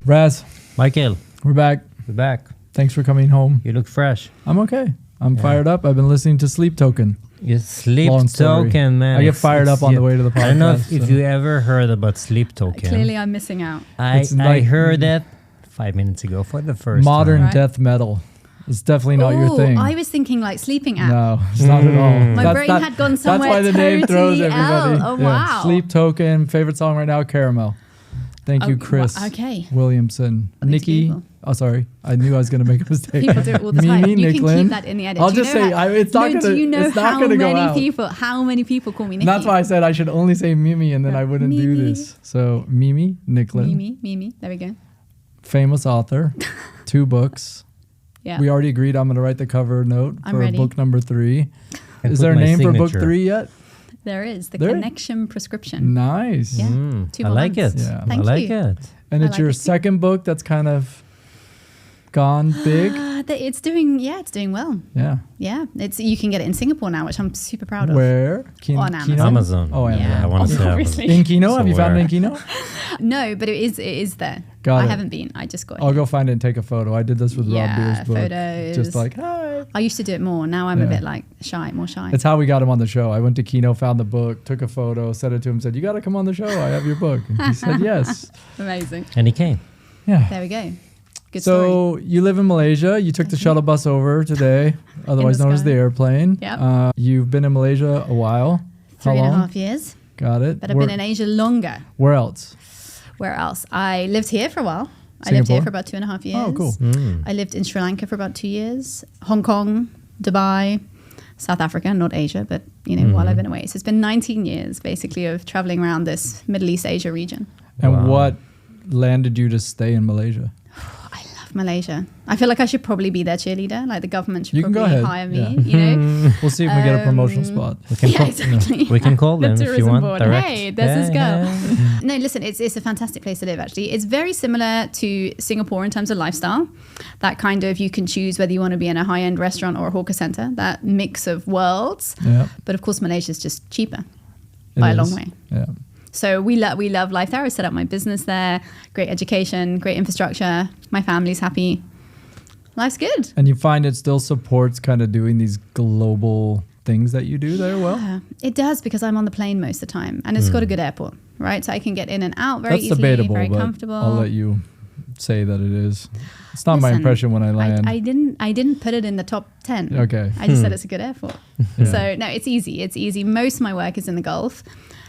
Raz, Michael, we're back. we're back. Thanks for coming home. You look fresh. I'm okay. I'm fired up. I've been listening to Sleep Token. You sleep Long story. token, man. I get fired up on the way to the podcast. I don't know if you ever heard about sleep token. Clearly, I'm missing out. I heard that 5 minutes ago for the first modern time. Right. death metal. It's definitely not your thing. I was thinking like sleeping app. No, it's not at all. My brain had gone somewhere That's why the name throws totally everybody. out. Oh, wow. Sleep Token. Favorite song right now, Caramel. Thank you, Chris. Okay. Williamson. Are these Nikki. people? Oh, sorry. I knew I was going to make a mistake. People do it all the time. Mimi, You can Nicklin. keep that in the edit. I'll Do you just know say, how- it's not going Do you know to go out. how many people call me Nikki? That's why I said I should only say Mimi and then I wouldn't do Mimi. this. So Mimi, Nicklin, Mimi. There we go. famous author, 2 books. Yeah. We already agreed I'm going to write the cover note I'm for ready. book number 3. And Is put there a my name for book signature. 3 yet? There is the There? connection prescription. Nice. Yeah. Mm, 2 I more like months. it. Yeah. I Thank like you. it. And I it's like your it too. second book that's kind of gone big. It's doing well. Yeah. Yeah. You can get it in Singapore now, which I'm super proud of. Where? On Kino? Amazon. Amazon. Oh, Amazon. Yeah. I want to say Obviously. Amazon. In Kino? Have you found it in where? Kino? No, but it is there. Got I it. haven't been. I just got I'll it. go find it and take a photo. I did this with Rob Yeah, Beer's book. photos. Just like, hi. I used to do it more. Now I'm a Yeah. bit like more shy. It's how we got him on the show. I went to Kino, found the book, took a photo, sent it to him, said, you got to come on the show. I have your book. And he said, yes. Amazing. And he came. Yeah. There we go. Good story. So you live in Malaysia. You took the shuttle bus over today, otherwise the known as sky. the airplane. Yep. You've been in Malaysia a while. How 3.5 long? years. Got it. But I've been in Asia longer. Where else? Where else? I lived here for a while. I lived Singapore? here for about 2.5 years. Oh, cool. Mm. I lived in Sri Lanka for about 2 years. Hong Kong, Dubai, South Africa, not Asia, but while I've been away. So it's been 19 years basically of traveling around this Middle East Asia region. And Wow. what landed you to stay in Malaysia? I love Malaysia. I feel like I should probably be their cheerleader. Like the government should You can go probably ahead. hire me, Yeah. We'll see if we get a promotional Um, spot. We can Yeah, call, exactly. We can call The them if you tourism want. board. Direct. Hey, there's this girl. Yeah. No, listen, it's a fantastic place to live, actually. It's very similar to Singapore in terms of lifestyle. That kind of, you can choose whether you want to be in a high-end restaurant or a hawker center, that mix of worlds. Yeah. But of course, Malaysia is just cheaper It by a is. long way. Yeah. So we love life there. I set up my business there, great education, great infrastructure. My family's happy. Life's good. And you find it still supports kind of doing these global things that you do there well? It does, because I'm on the plane most of the time, and it's got a good airport, right? So I can get in and out very That's easily, debatable, very but comfortable. I'll let you say that it is. It's not my Listen, impression when I land. I didn't put it in the top 10. Okay. I just said it's a good airport. Yeah. So no, it's easy. It's easy. Most of my work is in the Gulf,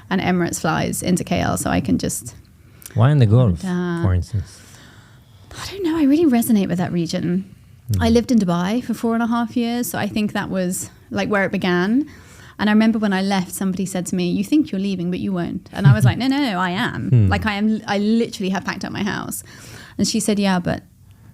and Emirates flies into KL, so I can just. Why in the Gulf, And, for instance? I don't know. I really resonate with that region. I lived in Dubai for 4.5 years, so I think that was like where it began. And I remember when I left, somebody said to me, "You think you're leaving, but you won't." And I was like, "No, I am. Like I am. I literally have packed up my house." And she said, "Yeah, but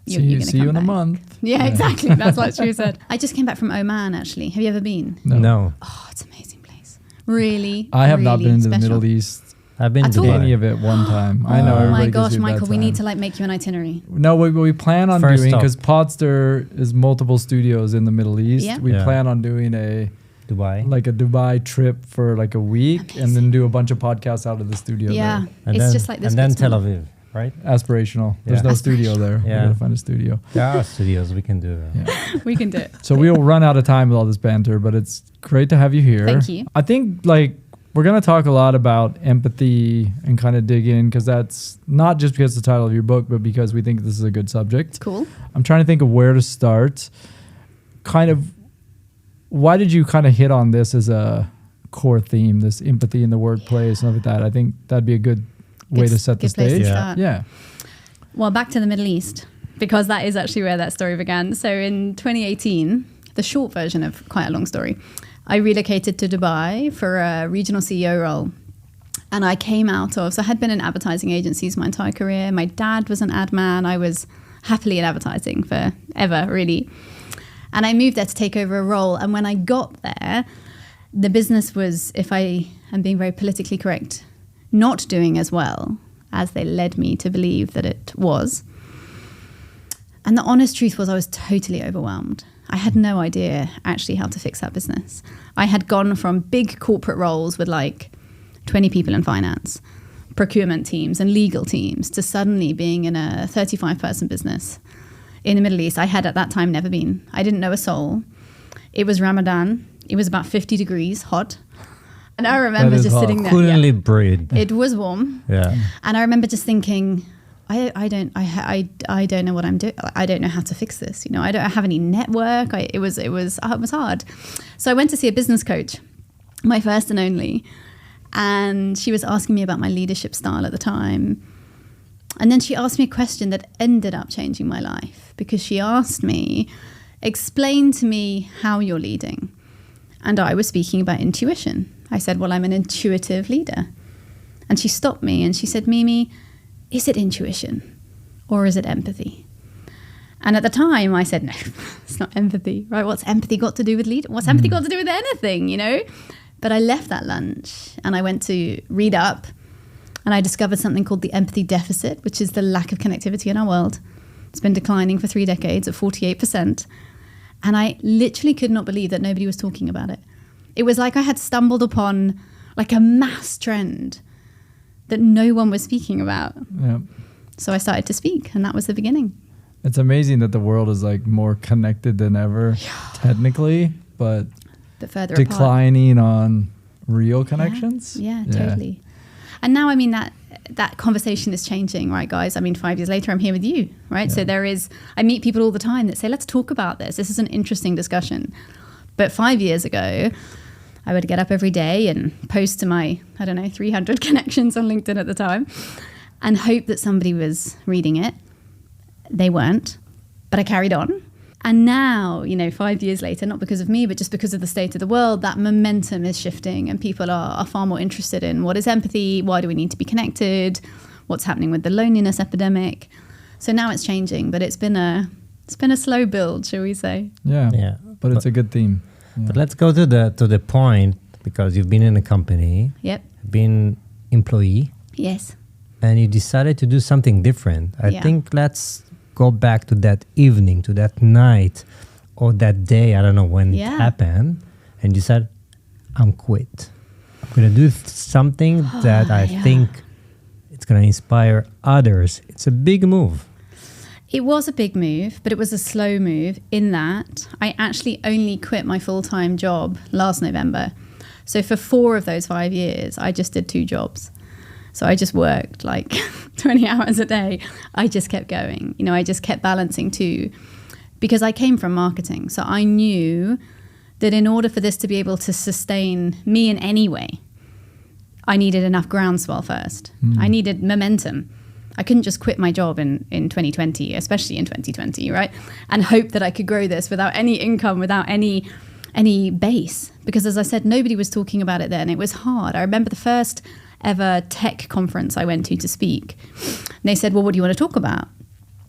you're going to see come you in back." a month. Yeah, exactly. That's what she said. I just came back from Oman. Actually, have you ever been? No. Oh, it's an amazing place. Really, I have not really been to the special. Middle East. I've been At to all? Dubai. Any of it one time. I know Oh everybody my gives gosh, you a bad Michael, we need time. to make you an itinerary. No, we plan on First doing, stop. because Podster is multiple studios in the Middle East. Yeah. We Yeah. plan on doing a Dubai. trip for like a week and then do a bunch of podcasts out of the studio Yeah, there. And it's then, just like this. And then place, Tel man. Aviv, right? Aspirational. There's Yeah. no studio there. Yeah. We gotta find a studio. There are studios we can do that. Yeah. We can do it. So we'll run out of time with all this banter, but it's great to have you here. Thank you. I think we're going to talk a lot about empathy and kind of dig in, because that's not just because it's the title of your book, but because we think this is a good subject. Cool. I'm trying to think of where to start. Kind of, why did you kind of hit on this as a core theme, this empathy in the workplace and stuff like that? I think that'd be a good way to set the good place to stage. start. Yeah. Well, back to the Middle East, because that is actually where that story began. So in 2018, the short version of quite a long story, I relocated to Dubai for a regional CEO role. And I came out of, so I had been in advertising agencies my entire career. My dad was an ad man. I was happily in advertising forever, really. And I moved there to take over a role. And when I got there, the business was, if I am being very politically correct, not doing as well as they led me to believe that it was. And the honest truth was I was totally overwhelmed. I had no idea actually how to fix that business. I had gone from big corporate roles with like 20 people in finance procurement teams and legal teams to suddenly being in a 35-person business in the Middle East. I had at that time never been. I didn't know a soul. It was Ramadan. It was about 50 degrees hot. And I remember just sitting there. Couldn't breathe. It was warm. Yeah. And I remember just thinking, I don't know what I'm doing. I don't know how to fix this. You know, I don't have any network. It was hard. So I went to see a business coach, my first and only, and she was asking me about my leadership style at the time. And then she asked me a question that ended up changing my life, because she asked me, explain to me how you're leading. And I was speaking about intuition. I said, well, I'm an intuitive leader. And she stopped me and she said, Mimi, is it intuition or is it empathy? And at the time I said, no, it's not empathy, right? What's empathy got to do with lead? What's empathy got to do with anything, you know? But I left that lunch and I went to read up, and I discovered something called the empathy deficit, which is the lack of connectivity in our world. It's been declining for 3 decades at 48%. And I literally could not believe that nobody was talking about it. It was like I had stumbled upon like a mass trend that no one was speaking about. Yeah. So I started to speak, and that was the beginning. It's amazing that the world is like more connected than ever, technically, but Further declining on real connections. Yeah, totally. And now, I mean, that conversation is changing, right, guys? I mean, 5 years later, I'm here with you, right? Yeah. So I meet people all the time that say, let's talk about this. This is an interesting discussion. But 5 years ago, I would get up every day and post to my, 300 connections on LinkedIn at the time and hope that somebody was reading it. They weren't, but I carried on. And now, 5 years later, not because of me, but just because of the state of the world, that momentum is shifting and people are far more interested in what is empathy, why do we need to be connected, what's happening with the loneliness epidemic. So now it's changing, but it's been a slow build, shall we say. Yeah. But it's a good theme. Yeah. But let's go to the point, because you've been in a company, Yep. been employee. Yes. And you decided to do something different. I think let's go back to that evening, to that night, or that day, I don't know when it happened, and you said, I'm quit. I'm going to do something that I think it's going to inspire others. It's a big move. It was a big move, but it was a slow move in that I actually only quit my full-time job last November. So for 4 of those 5 years, I just did 2 jobs. So I just worked like 20 hours a day. I just kept going. I just kept balancing 2, because I came from marketing. So I knew that in order for this to be able to sustain me in any way, I needed enough groundswell first. I needed momentum. I couldn't just quit my job in 2020, especially in 2020, right? And hope that I could grow this without any income, without any base. Because as I said, nobody was talking about it then. It was hard. I remember the first ever tech conference I went to speak. And they said, well, what do you want to talk about?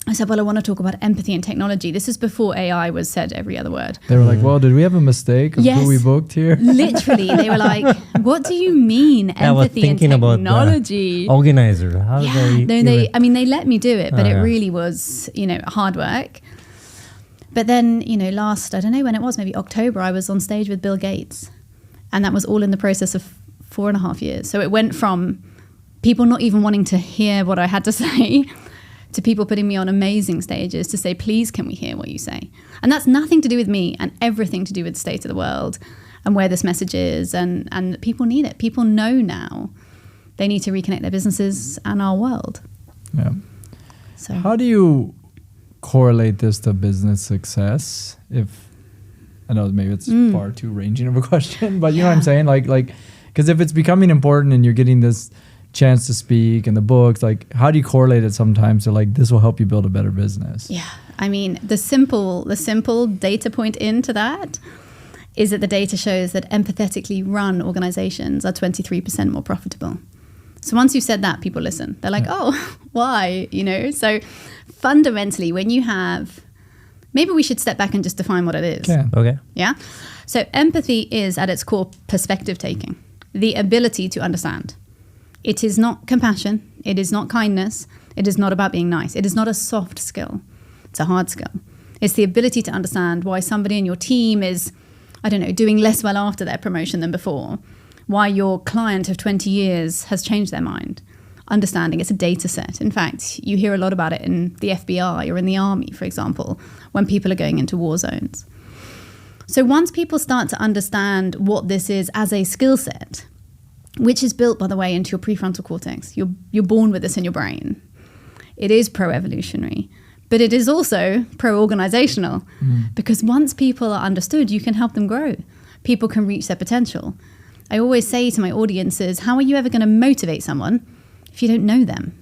I said, well, I want to talk about empathy and technology. This is before AI was said every other word. They were like, well, did we have a mistake of who we booked here? Literally. They were like, what do you mean empathy and technology? About organizer. They let me do it, but it really was, hard work. But then, last, I don't know when it was, maybe October, I was on stage with Bill Gates. And that was all in the process of 4.5 years. So it went from people not even wanting to hear what I had to say to people putting me on amazing stages to say, please, can we hear what you say? And that's nothing to do with me and everything to do with the state of the world and where this message is. And people need it. People know now they need to reconnect their businesses and our world. Yeah. So how do you correlate this to business success? I know maybe it's far too ranging of a question, but you know what I'm saying? Like, because if it's becoming important and you're getting this chance to speak and the books, like how do you correlate it sometimes to like this will help you build a better business? Yeah. I mean, the simple data point into that is that the data shows that empathetically run organizations are 23% more profitable. So once you've said that, people listen. They're like, oh, why? So fundamentally, when you have, maybe we should step back and just define what it is. Yeah. Okay. Yeah. So empathy is at its core perspective taking, the ability to understand. It is not compassion. It is not kindness. It is not about being nice. It is not a soft skill. It's a hard skill. It's the ability to understand why somebody in your team is, doing less well after their promotion than before. Why your client of 20 years has changed their mind. understanding. It's a data set. In fact, you hear a lot about it in the FBI or in the army, for example, when people are going into war zones. So once people start to understand what this is as a skill set, which is built, by the way, into your prefrontal cortex, you're born with this in your brain. It is pro-evolutionary, but it is also pro-organizational, because once people are understood, you can help them grow. People can reach their potential. I always say to my audiences, how are you ever going to motivate someone if you don't know them?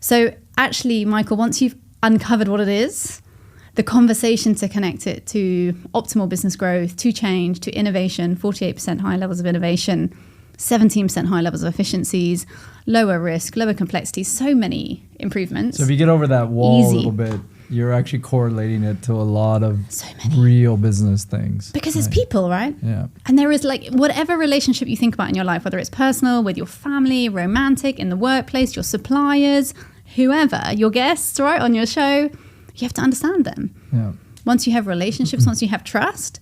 So actually, Michael, once you've uncovered what it is, the conversation to connect it to optimal business growth, to change, to innovation, 48% high levels of innovation, 17% high levels of efficiencies, lower risk, lower complexity, so many improvements. So if you get over that wall Easy. a little bit, you're actually correlating it to a lot of real business things. Because it's people, right? Yeah. And there is like whatever relationship you think about in your life, whether it's personal, with your family, romantic, in the workplace, your suppliers, whoever, your guests, right, on your show, you have to understand them. Yeah. Once you have relationships, once you have trust,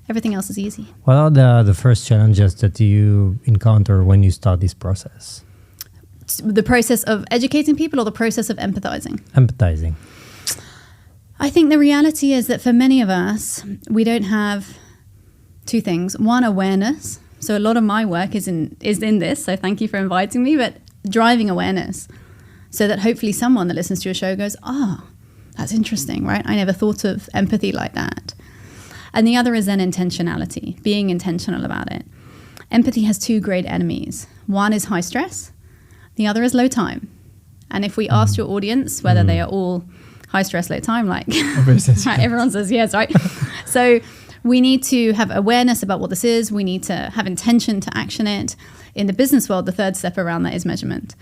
everything else is easy. What are the first challenges that you encounter when you start this process? The process of educating people or the process of empathizing? Empathizing. I think the reality is that for many of us, we don't have two things. One, awareness. So a lot of my work is in this, so thank you for inviting me, but driving awareness so that hopefully someone that listens to your show goes, that's interesting, right? I never thought of empathy like that. And the other is then intentionality, being intentional about it. Empathy has two great enemies. One is high stress. The other is low time. And if we asked your audience whether they are all high stress, low time, like right, everyone says yes, right? So we need to have awareness about what this is. We need to have intention to action it. In the business world, the third step around that is measurement.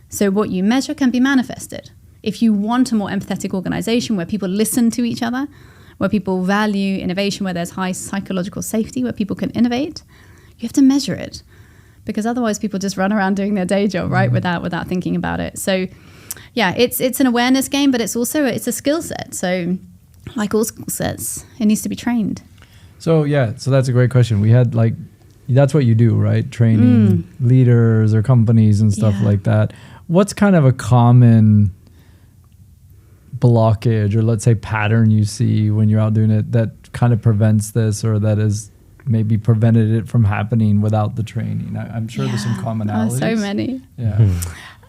So what you measure can be manifested. If you want a more empathetic organization where people listen to each other, where people value innovation, where there's high psychological safety, where people can innovate, you have to measure it. Because otherwise people just run around doing their day job, right, without thinking about it. So yeah, it's an awareness game, but it's a skill set. So like all skill sets, it needs to be trained. So that's a great question. We had that's what you do, right? Training leaders or companies and stuff like that. What's kind of a common blockage or let's say pattern you see when you're out doing it that kind of prevents this or that has maybe prevented it from happening without the training? I'm sure there's some commonalities. So many. Yeah.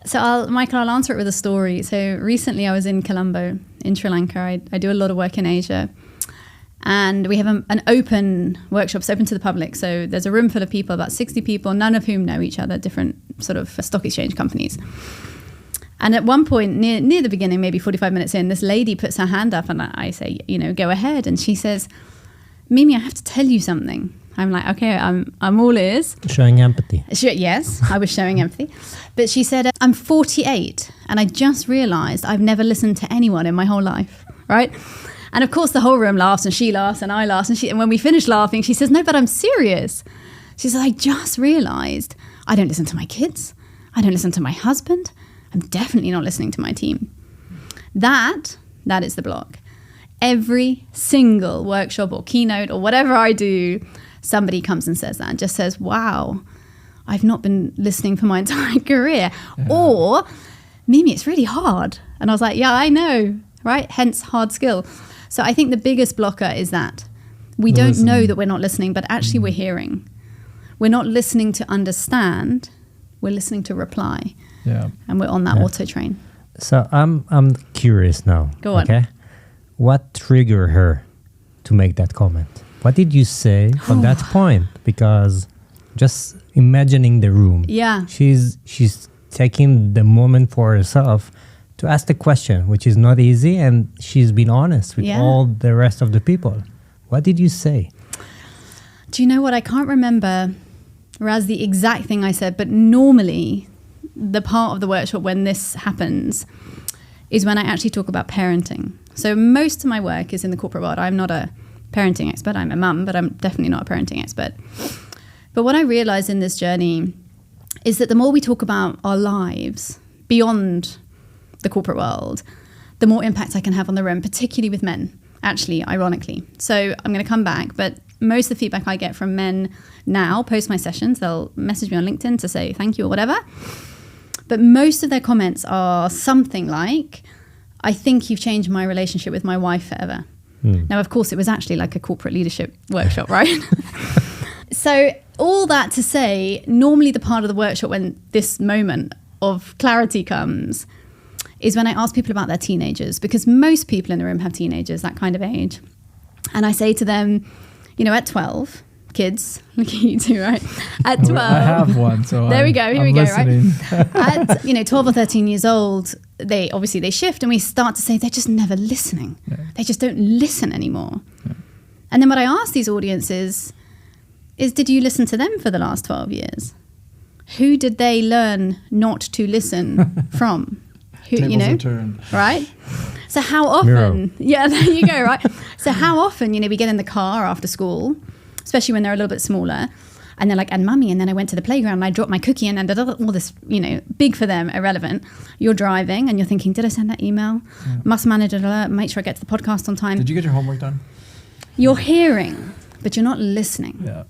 So I'll answer it with a story. So recently I was in Colombo in Sri Lanka. I do a lot of work in Asia. And we have an open workshop. It's open to the public. So there's a room full of people, about 60 people, none of whom know each other, different sort of stock exchange companies. And at one point, near the beginning, maybe 45 minutes in, this lady puts her hand up and I say, go ahead. And she says, Mimi, I have to tell you something. I'm like, okay, I'm all ears. Showing empathy. Yes, I was showing empathy. But she said, I'm 48 and I just realized I've never listened to anyone in my whole life, right? And of course, the whole room laughs and she laughs and I laugh. And when we finished laughing, she says, no, but I'm serious. She says, I just realized I don't listen to my kids. I don't listen to my husband. I'm definitely not listening to my team. That is the block. Every single workshop or keynote or whatever I do, somebody comes and says that and just says, wow, I've not been listening for my entire career. Yeah. Or, Mimi, it's really hard. And I was like, yeah, I know, right? Hence hard skill. So I think the biggest blocker is that we don't know that we're not listening, but actually we're hearing. We're not listening to understand. We're listening to reply. Yeah. And we're on that auto train. So I'm curious now. Go on. Okay. What triggered her to make that comment? What did you say on that point? Because just imagining the room. Yeah. She's taking the moment for herself to ask the question, which is not easy, and she's been honest with all the rest of the people. What did you say? Do you know what? I can't remember, Raz, the exact thing I said, but normally the part of the workshop when this happens is when I actually talk about parenting. So most of my work is in the corporate world. I'm not a parenting expert. I'm a mum, but I'm definitely not a parenting expert. But what I realized in this journey is that the more we talk about our lives beyond the corporate world, the more impact I can have on the room, particularly with men, actually, ironically. So I'm going to come back, but most of the feedback I get from men now, post my sessions, they'll message me on LinkedIn to say thank you or whatever. But most of their comments are something like, I think you've changed my relationship with my wife forever. Now, of course, it was actually like a corporate leadership workshop, right? So all that to say, normally the part of the workshop when this moment of clarity comes is when I ask people about their teenagers, because most people in the room have teenagers, that kind of age. And I say to them, you know, at 12, kids, look at you two, right? At 12. I have one, so there we go, here we go, listening. right? At, 12 or 13 years old, they shift and we start to say they're just never listening. Yeah. They just don't listen anymore. Yeah. And then what I ask these audiences is, did you listen to them for the last 12 years? Who did they learn not to listen from? Who, Tables are turned. Right? So how often, yeah, there you go, right? So how often, we get in the car after school, especially when they're a little bit smaller, and they're like, and mummy, and then I went to the playground and I dropped my cookie and all this, big for them, irrelevant. You're driving and you're thinking, did I send that email? Yeah. Must manage an alert, make sure I get to the podcast on time. Did you get your homework done? You're hearing, but you're not listening. Yeah.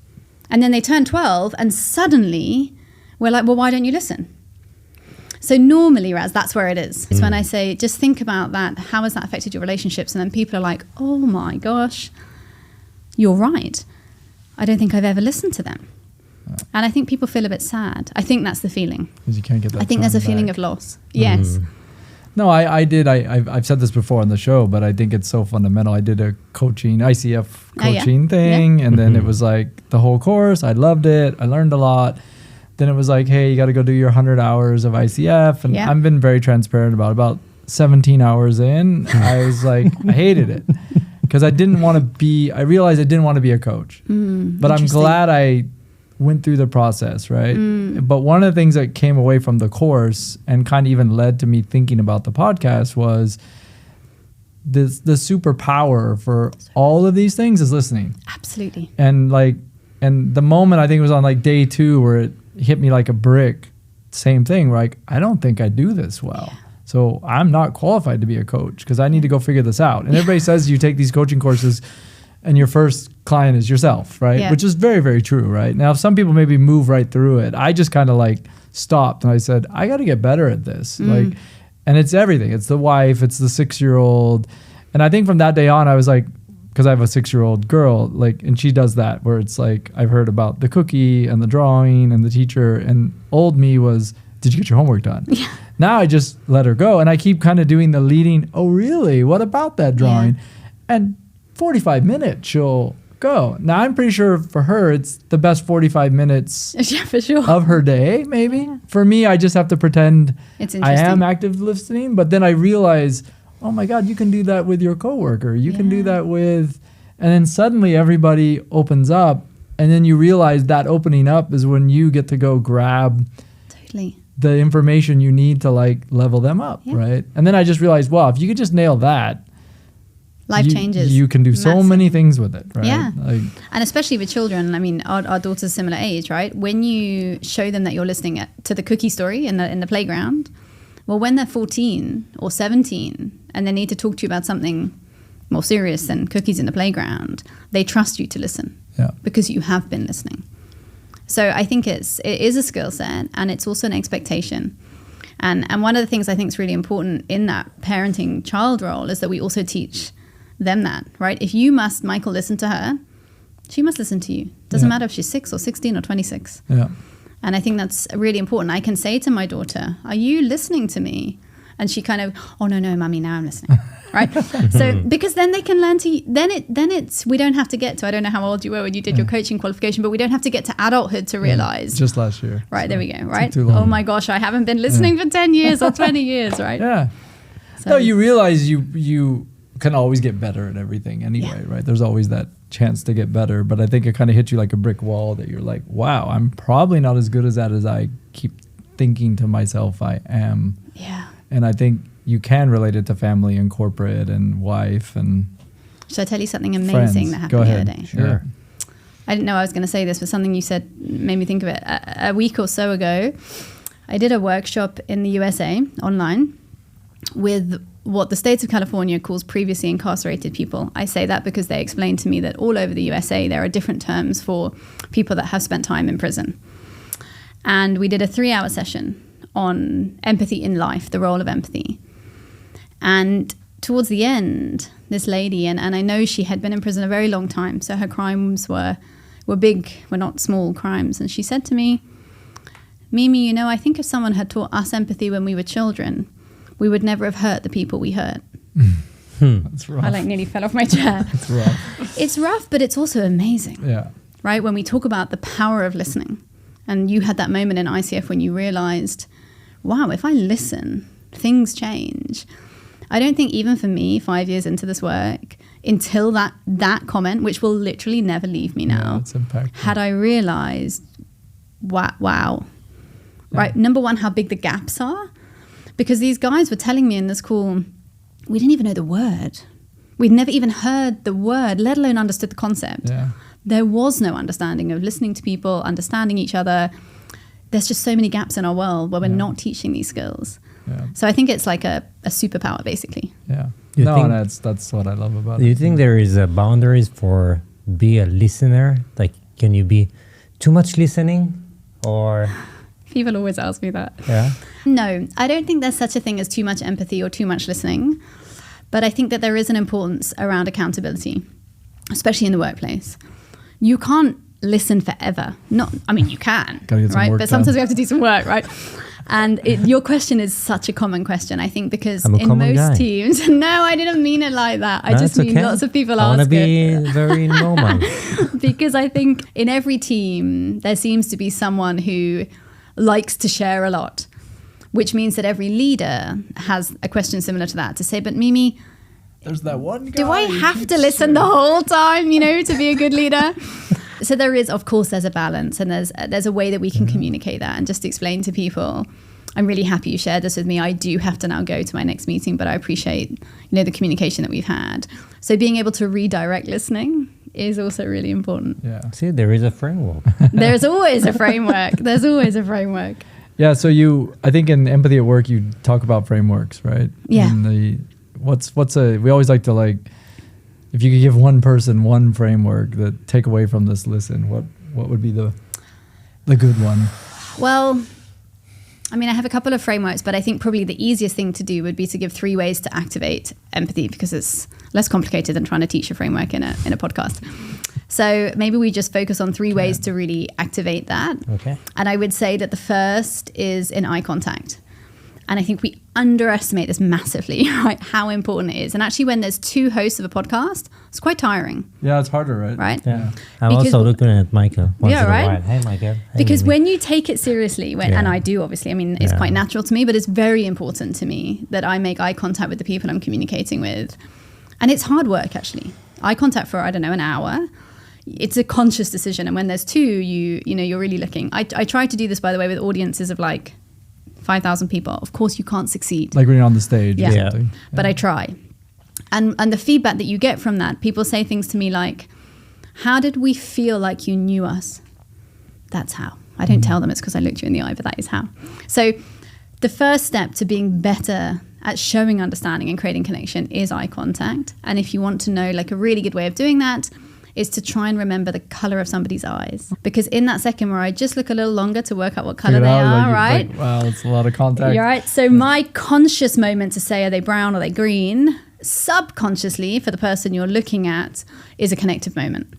And then they turn 12 and suddenly we're like, well, why don't you listen? So normally, Raz, that's where it is. It's when I say, just think about that. How has that affected your relationships? And then people are like, oh my gosh, you're right. I don't think I've ever listened to them. And I think people feel a bit sad. I think that's the feeling. Because you can't get that. I think there's a feeling of loss. Yes. No, I've said this before on the show, but I think it's so fundamental. I did a ICF coaching thing, and then it was like the whole course. I loved it. I learned a lot. Then it was like, hey, you got to go do your 100 hours of ICF. And I've been very transparent about 17 hours in. I was like, I hated it because I realized I didn't want to be a coach. But I'm glad I went through the process, right? But one of the things that came away from the course and kind of even led to me thinking about the podcast was the superpower for all of these things is listening. Absolutely. And the moment, I think it was on like day 2 where it hit me like a brick, same thing, like, I don't think I do this well. Yeah. So I'm not qualified to be a coach because I need to go figure this out. And everybody says you take these coaching courses and your first client is yourself, right? Yeah. Which is very, very true, right? Now, some people maybe move right through it. I just kind of like stopped and I said, I got to get better at this. And it's everything. It's the wife, it's the 6-year-old. And I think from that day on, I was like, because I have a 6-year-old girl, and she does that where it's like, I've heard about the cookie and the drawing and the teacher, and old me was, did you get your homework done? Yeah. Now I just let her go. And I keep kind of doing the leading, oh, really? What about that drawing? Yeah. And 45 minutes, she'll go. Now, I'm pretty sure for her, it's the best 45 minutes for sure. of her day, maybe. Yeah. For me, I just have to pretend I am active listening. But then I realize, oh, my God, you can do that with your coworker. You can do that with... And then suddenly everybody opens up. And then you realize that opening up is when you get to go grab the information you need to level them up, right? And then I just realized, wow, if you could just nail that, life changes. You can do so many things with it, right? Yeah. And especially with children, I mean, our daughter's similar age, right? When you show them that you're listening to the cookie story in the playground, well, when they're 14 or 17 and they need to talk to you about something more serious than cookies in the playground, they trust you to listen because you have been listening. So I think it is a skill set and it's also an expectation. And one of the things I think is really important in that parenting child role is that we also teach them that, right? If you must, Michael, listen to her, she must listen to you. Doesn't matter if she's 6 or 16 or 26. Yeah. And I think that's really important. I can say to my daughter, are you listening to me? And she kind of, oh, no, mommy, now I'm listening. Right? So, because then they can learn to, then it's, we don't have to get to, I don't know how old you were when you did your coaching qualification, but we don't have to get to adult's to realize. Just last year. Right, so there we go, right? Oh my gosh, I haven't been listening for 10 years or 20 years, right? Yeah. So, no, you realize you can always get better at everything anyway, right? There's always that chance to get better, but I think it kind of hits you like a brick wall that you're like, wow, I'm probably not as good as that as I keep thinking to myself I am. Yeah. And I think you can relate it to family and corporate and wife and Should I tell you something amazing that happened the other day? Sure. Yeah. I didn't know I was going to say this, but something you said made me think of it. A week or so ago, I did a workshop in the USA online with what the state of California calls previously incarcerated people. I say that because they explained to me that all over the USA, there are different terms for people that have spent time in prison. And we did a 3-hour session on empathy in life, the role of empathy. And towards the end, this lady, and I know she had been in prison a very long time, so her crimes were big, were not small crimes. And she said to me, Mimi, you know, I think if someone had taught us empathy when we were children, we would never have hurt the people we hurt. That's rough. I nearly fell off my chair. It's rough. It's rough, but it's also amazing. Yeah. Right? When we talk about the power of listening, and you had that moment in ICF when you realized, wow, if I listen, things change. I don't think even for me, 5 years into this work, until that comment, which will literally never leave me now, it's impactful. had I realized, wow. Yeah. Right? Number one, how big the gaps are. Because these guys were telling me in this call, we didn't even know the word. We'd never even heard the word, let alone understood the concept. Yeah. There was no understanding of listening to people, understanding each other. There's just so many gaps in our world where we're not teaching these skills. Yeah. So I think it's like a superpower, basically. Yeah. You No, think- that's what I love about it. Do you think there is a boundaries for be a listener? Like, can you be too much listening or? People always ask me that. Yeah. No, I don't think there's such a thing as too much empathy or too much listening. But I think that there is an importance around accountability, especially in the workplace. You can't listen forever. You can, Gotta get some right? work But sometimes done. we have to do some work, right? And your question is such a common question, I think, because I'm a in common most guy. teams, no, I didn't mean it like that. I just That's mean okay. lots of people I want ask to it. be very normal. Because I think in every team, there seems to be someone who likes to share a lot, which means that every leader has a question similar to that to say, but Mimi, There's that one guy. do I who have keeps to listen the whole time, to be a good leader? So there is, of course, there's a balance, and there's a way that we can communicate that and just explain to people. I'm really happy you shared this with me. I do have to now go to my next meeting, but I appreciate, the communication that we've had. So being able to redirect listening is also really important. Yeah. See, there is a framework. There's always a framework. There's always a framework. Yeah. So I think in Empathy at Work, you talk about frameworks, right? Yeah. And we always like to if you could give one person one framework that take away from this listen, what would be the good one? Well, I have a couple of frameworks, but I think probably the easiest thing to do would be to give 3 ways to activate empathy, because it's less complicated than trying to teach a framework in a podcast. So maybe we just focus on 3 ways to really activate that. Okay. And I would say that the first is in eye contact. And I think we underestimate this massively, right? How important it is. And actually, when there's 2 hosts of a podcast, it's quite tiring, Yeah, it's harder, right? right? Yeah. I'm Because- also looking at Michael once Yeah, in a right? while. Hey, Michael. Hey, Because Mimi. when you take it seriously, and I do, obviously, it's Yeah. quite natural to me, but it's very important to me that I make eye contact with the people I'm communicating with. And it's hard work, actually. Eye contact for, an hour. It's a conscious decision. And when there's 2, you're really looking. I try to do this, by the way, with audiences of 5,000 people. Of course, you can't succeed. Like when you're on the stage. Yeah. Or Yeah. something. But I try. And the feedback that you get from that, people say things to me like, how did we feel like you knew us? That's how. I don't tell them it's because I looked you in the eye, but that is how. So the first step to being better at showing understanding and creating connection is eye contact. And if you want to know a really good way of doing that, is to try and remember the color of somebody's eyes. Because in that second where I just look a little longer to work out what color Figure they it out, are, right? wow, it's a lot of contact. You're right. So my conscious moment to say, are they brown or are they green? Subconsciously, for the person you're looking at, is a connective moment.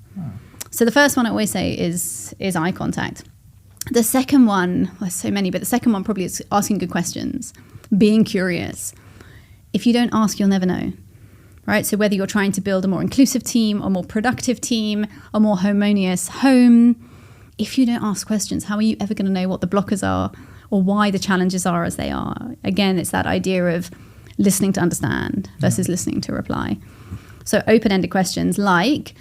So the first one I always say is eye contact. The second one, well, there's so many, but the second one probably is asking good questions, being curious. If you don't ask, you'll never know. Right? So whether you're trying to build a more inclusive team, a more productive team, a more harmonious home, if you don't ask questions, how are you ever going to know what the blockers are or why the challenges are as they are? Again, it's that idea of listening to understand versus listening to reply. So open-ended questions like,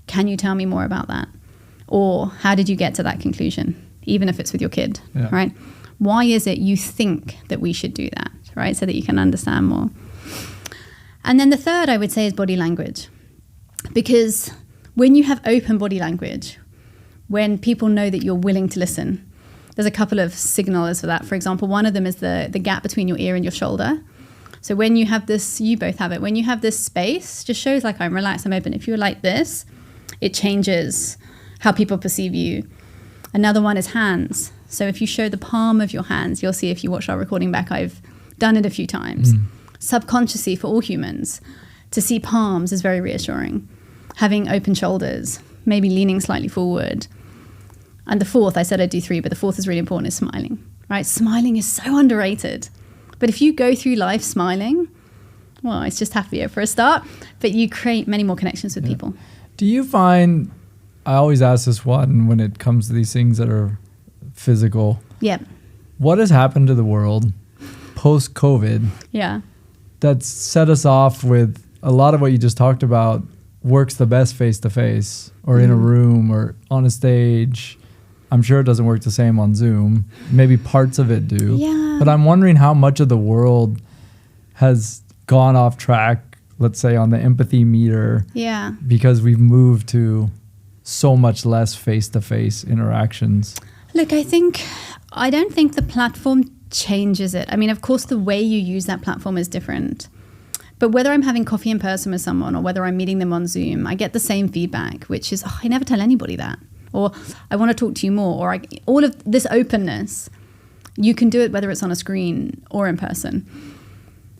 can you tell me more about that? Or how did you get to that conclusion? Even if it's with your kid, right? Why is it you think that we should do that, right? So that you can understand more. And then the third, I would say, is body language. Because when you have open body language, when people know that you're willing to listen, there's a couple of signals for that. For example, one of them is the gap between your ear and your shoulder. So when you have this, you both have it, when you have this space, just shows I'm relaxed, I'm open. If you're like this, it changes how people perceive you. Another one is hands. So if you show the palm of your hands, you'll see if you watch our recording back, I've done it a few times. Subconsciously for all humans, to see palms is very reassuring. Having open shoulders, maybe leaning slightly forward. And the fourth, I said I'd do 3, but the fourth is really important, is smiling, right? Smiling is so underrated. But if you go through life smiling, well, it's just happier for a start, but you create many more connections with people. Do you find, I always ask this one when it comes to these things that are physical. Yeah. What has happened to the world post-COVID? Yeah. That's set us off with a lot of what you just talked about works the best face-to-face or in a room or on a stage. I'm sure it doesn't work the same on Zoom. Maybe parts of it do. Yeah. But I'm wondering how much of the world has gone off track, let's say on the empathy meter, because we've moved to so much less face-to-face interactions. Look, I don't think the platform changes it. I mean, of course, the way you use that platform is different. But whether I'm having coffee in person with someone or whether I'm meeting them on Zoom, I get the same feedback, which is, I never tell anybody that. Or I want to talk to you more. Or all of this openness, you can do it whether it's on a screen or in person.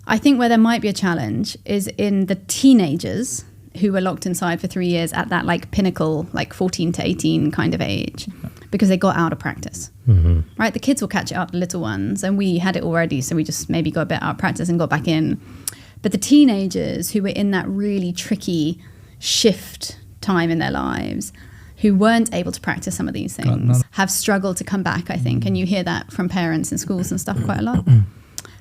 I think where there might be a challenge is in the teenagers who were locked inside for 3 years at that like pinnacle, like 14 to 18 kind of age, because they got out of practice. Right? The kids will catch it up, the little ones, and we had it already, so we just maybe got a bit out of practice and got back in. But the teenagers who were in that really tricky shift time in their lives, who weren't able to practice some of these things, have struggled to come back, I think. And you hear that from parents in schools and stuff quite a lot.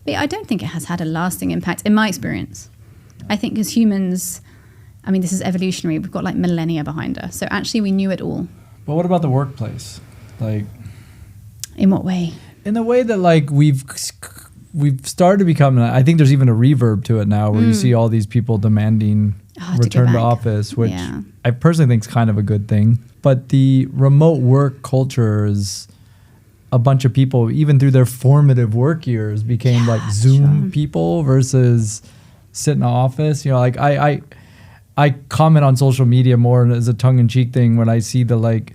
But I don't think it has had a lasting impact, in my experience. I think as humans, I mean, this is evolutionary. We've got like millennia behind us. So actually we knew it all. But what about the workplace? Like, in what way? In the way that like we've started to become, I think there's even a reverb to it now where you see all these people demanding return to office, which I personally think is kind of a good thing. But the remote work culture is a bunch of people, even through their formative work years, became like Zoom people versus sit in an office. You know, like I comment on social media more as a tongue-in-cheek thing when I see the like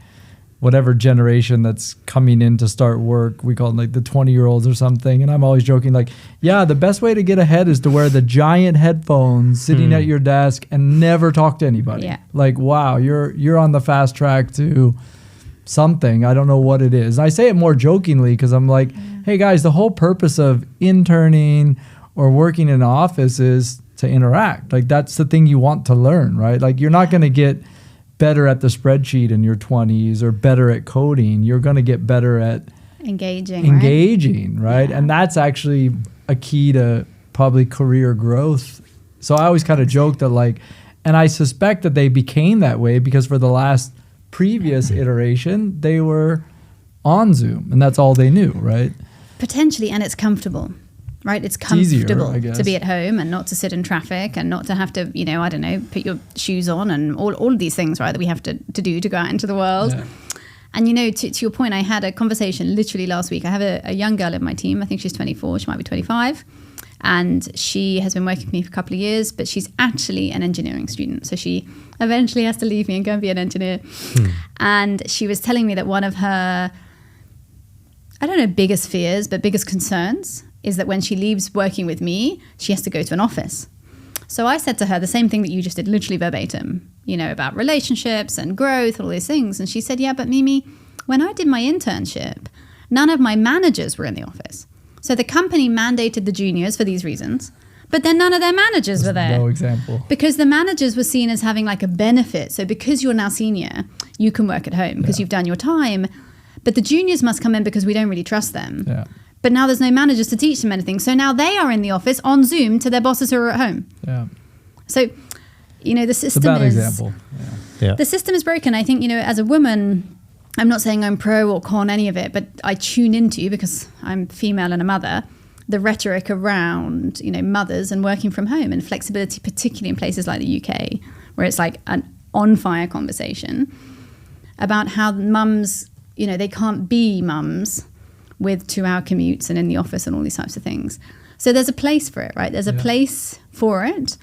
whatever generation that's coming in to start work. We call them like the 20-year-olds or something. And I'm always joking like, yeah, the best way to get ahead is to wear the giant headphones sitting at your desk and never talk to anybody. Yeah. Like, wow, you're on the fast track to something. I don't know what it is. I say it more jokingly because I'm like, hey guys, the whole purpose of interning or working in an office is to interact. Like that's the thing you want to learn, right? Like you're not going to get better at the spreadsheet in your 20s or better at coding. You're going to get better at engaging, right? Yeah. And that's actually a key to probably career growth. So I always kind of joke that like, and I suspect that they became that way because for the last previous iteration, they were on Zoom and that's all they knew, right? Potentially, and it's comfortable. Right, it's comfortable to be at home and not to sit in traffic and not to have to, you know, I don't know, put your shoes on and all of these things, right, that we have to do to go out into the world. Yeah. And, you know, to your point, I had a conversation literally last week. I have a young girl in my team. I think she's 24. She might be 25. And she has been working with me for a couple of years, but she's actually an engineering student. So she eventually has to leave me and go and be an engineer. And she was telling me that one of her, I don't know, biggest fears, but biggest concerns is that when she leaves working with me, she has to go to an office. So I said to her the same thing that you just did, literally verbatim, you know, about relationships and growth, all these things. And she said, yeah, but Mimi, when I did my internship, none of my managers were in the office. So the company mandated the juniors for these reasons, but then none of their managers were there. No example. Because the managers were seen as having like a benefit. So because you're now senior, you can work at home because you've done your time. But the juniors must come in because we don't really trust them. Yeah. But now there's no managers to teach them anything. So now they are in the office on Zoom to their bosses who are at home. Yeah. So, you know, the system it's a bad example. Yeah. The system is broken. I think, you know, as a woman, I'm not saying I'm pro or con any of it, but I tune into, because I'm female and a mother, the rhetoric around, you know, mothers and working from home and flexibility, particularly in places like the UK, where it's like an on-fire conversation about how mums, you know, they can't be mums with 2-hour commutes and in the office and all these types of things. So there's a place for it, right? There's a place for it.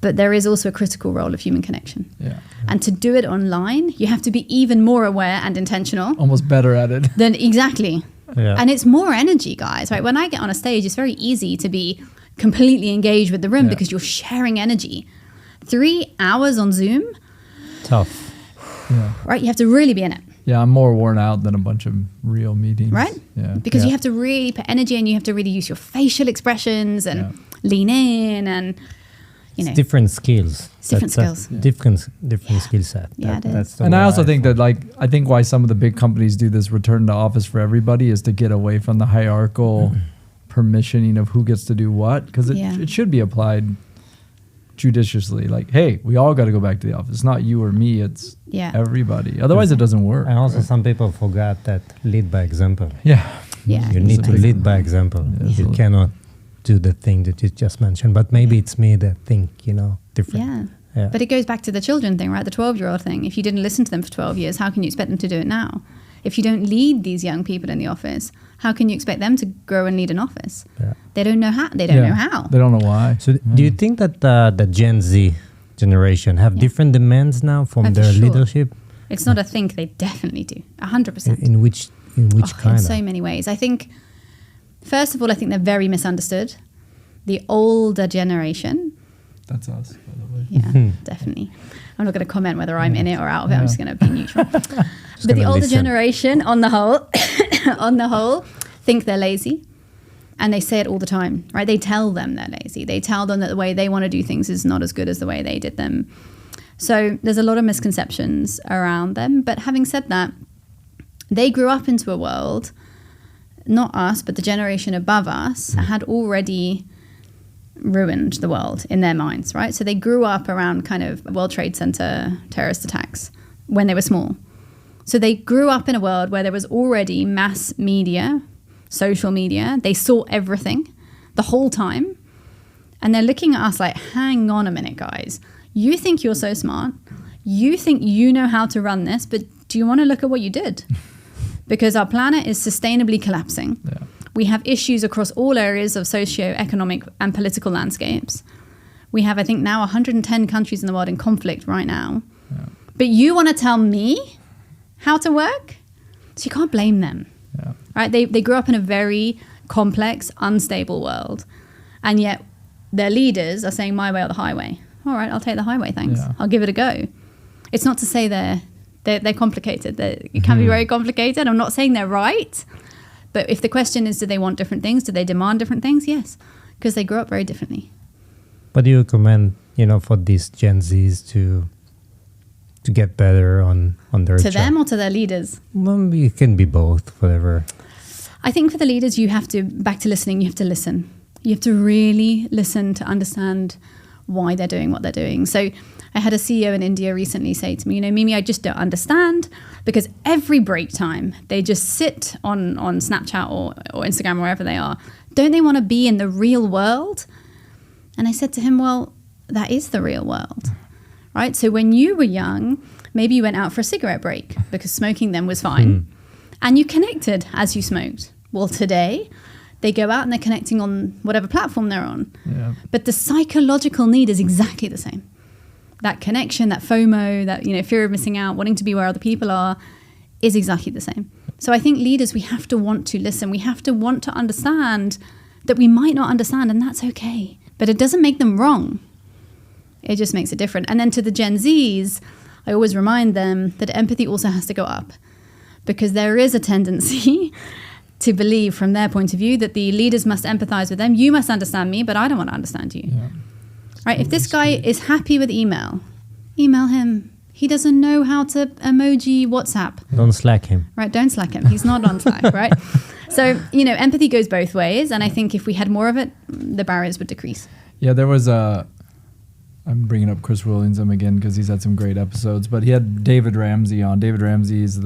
But there is also a critical role of human connection. Yeah. And to do it online, you have to be even more aware and intentional. Almost better at it. Then exactly. Yeah. And it's more energy, guys, right? When I get on a stage, it's very easy to be completely engaged with the room because you're sharing energy. 3 hours on Zoom, Tough. Yeah. right? You have to really be in it, Yeah, I'm more worn out than a bunch of real meetings. right? Yeah. Because you have to really put energy and you have to really use your facial expressions and lean in and, you know. It's different skills. It's different skills. Different skill set. Yeah, it is. That's the And I way also think feel. that, like, I think why some of the big companies do this return to office for everybody is to get away from the hierarchical permissioning of who gets to do what, because it should be applied judiciously. Like, hey, we all got to go back to the office. It's not you or me, it's everybody. Otherwise, it doesn't work. And also, some people forgot that lead by example. Yeah. Yeah. You need to lead by example. You cannot do the thing that you just mentioned. But maybe it's me that think, different. Yeah. But it goes back to the children thing, right? The 12-year-old thing. If you didn't listen to them for 12 years, how can you expect them to do it now? If you don't lead these young people in the office, how can you expect them to grow and lead an office? Yeah. They don't know how. They don't know how. They don't know why. So do you think that the Gen Z generation have different demands now from For their sure. leadership? It's not a think, they definitely do. 100%. In which kind In of? so many ways. I think, first of all, I think they're very misunderstood. The older generation, That's us, by the way. yeah, definitely. I'm not going to comment whether I'm in it or out of it. I'm just going to be neutral. But the older generation, on the whole, think they're lazy. And they say it all the time, right? They tell them they're lazy. They tell them that the way they want to do things is not as good as the way they did them. So there's a lot of misconceptions around them. But having said that, they grew up into a world, not us, but the generation above us had already ruined the world in their minds, right? So they grew up around kind of World Trade Center terrorist attacks when they were small. So they grew up in a world where there was already mass media, social media. They saw everything the whole time. And they're looking at us like, hang on a minute, guys. You think you're so smart. You think you know how to run this, but do you want to look at what you did? Because our planet is sustainably collapsing. Yeah. We have issues across all areas of socio-economic and political landscapes. We have, I think, now 110 countries in the world in conflict right now. Yeah. But you want to tell me how to work? So you can't blame them. Yeah. Right? They grew up in a very complex, unstable world. And yet their leaders are saying my way or the highway. All right, I'll take the highway, thanks. Yeah. I'll give it a go. It's not to say they're complicated. It can be very complicated. I'm not saying they're right. But if the question is, do they want different things? Do they demand different things? Yes, because they grew up very differently. What do you recommend, for these Gen Zs to get better on their To job? them or to their leaders? Well, it can be both, whatever. I think for the leaders, you have to, back to listening, you have to listen. You have to really listen to understand why they're doing what they're doing. So I had a CEO in India recently say to me, Mimi, I just don't understand, because every break time they just sit on Snapchat or Instagram, or wherever they are. Don't they want to be in the real world? And I said to him, well, that is the real world, right? So when you were young, maybe you went out for a cigarette break because smoking then was fine. And you connected as you smoked. Well, today they go out and they're connecting on whatever platform they're on. Yeah. But the psychological need is exactly the same. That connection, that FOMO, that fear of missing out, wanting to be where other people are, is exactly the same. So I think leaders, we have to want to listen. We have to want to understand that we might not understand, and that's okay. But it doesn't make them wrong. It just makes it different. And then to the Gen Zs, I always remind them that empathy also has to go up, because there is a tendency to believe from their point of view that the leaders must empathize with them. You must understand me, but I don't want to understand you. Yeah. Right? If this guy is happy with email him. He doesn't know how to emoji WhatsApp. Don't slack him. Right? Don't slack him. He's not on Slack, right? So, empathy goes both ways. And I think if we had more of it, the barriers would decrease. Yeah, there was I'm bringing up Chris Williamson again because he's had some great episodes, but he had David Ramsey on. David Ramsey is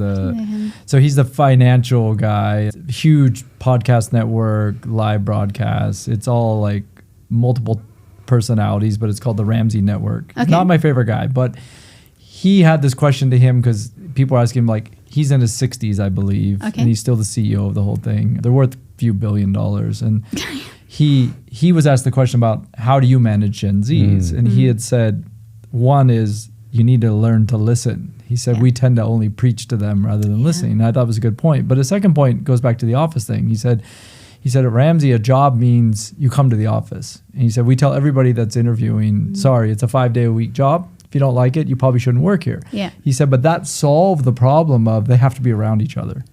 so he's the financial guy, huge podcast network, live broadcasts. It's all like multiple personalities, but it's called the Ramsey Network. Okay. Not my favorite guy, but he had this question to him because people are asking him, like, he's in his 60s, I believe, Okay. and he's still the CEO of the whole thing. They're worth a few $1 billion. And he was asked the question about how do you manage Gen Zs? And he had said, one is you need to learn to listen. He said, we tend to only preach to them rather than listening. And I thought it was a good point. But a second point goes back to the office thing. He said at Ramsey, a job means you come to the office. And he said, we tell everybody that's interviewing, sorry, it's a 5-day-a-week job. If you don't like it, you probably shouldn't work here. Yeah. He said, but that solved the problem of they have to be around each other.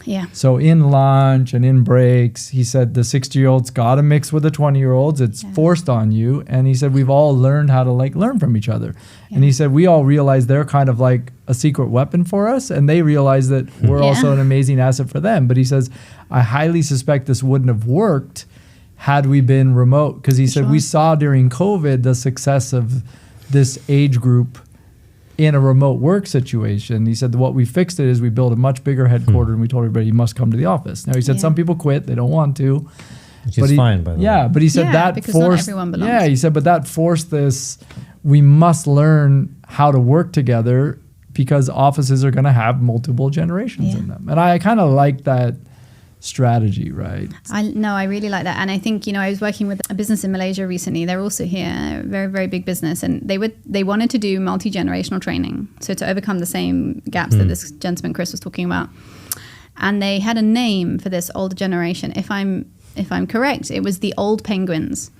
Yeah. So in lunch and in breaks, he said the 60-year-olds got to mix with the 20-year-olds. It's forced on you. And he said we've all learned how to learn from each other. Yeah. And he said we all realize they're kind of like a secret weapon for us, and they realize that we're also an amazing asset for them. But he says I highly suspect this wouldn't have worked had we been remote, because he said we saw during COVID the success of this age group in a remote work situation. He said what we fixed it is we built a much bigger headquarters and we told everybody you must come to the office. Now he said some people quit, they don't want to. Which is fine, by the way. Yeah, but he said that because forced, not everyone belongs. yeah, he said, but that forced this, we must learn how to work together because offices are going to have multiple generations in them. And I kind of like that strategy, right? I really like that. And I think, I was working with a business in Malaysia recently. They're also here, very, very big business. And they wanted to do multi-generational training. So to overcome the same gaps that this gentleman, Chris, was talking about. And they had a name for this older generation. If I'm correct, it was the old penguins.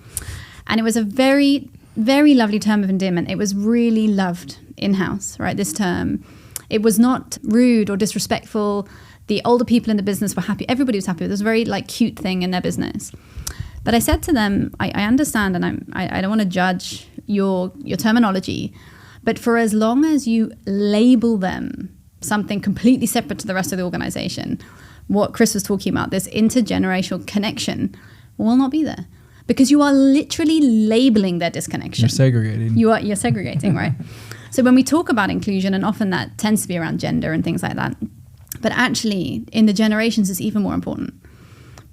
And it was a very, very lovely term of endearment. It was really loved in-house, right, this term. It was not rude or disrespectful. The older people in the business were happy. Everybody was happy. It was a very cute thing in their business. But I said to them, I understand, and I don't want to judge your terminology, but for as long as you label them something completely separate to the rest of the organization, what Chris was talking about, this intergenerational connection, will not be there. Because you are literally labeling their disconnection. You're segregating. You're segregating, right? So when we talk about inclusion, and often that tends to be around gender and things like that, but actually in the generations it's even more important.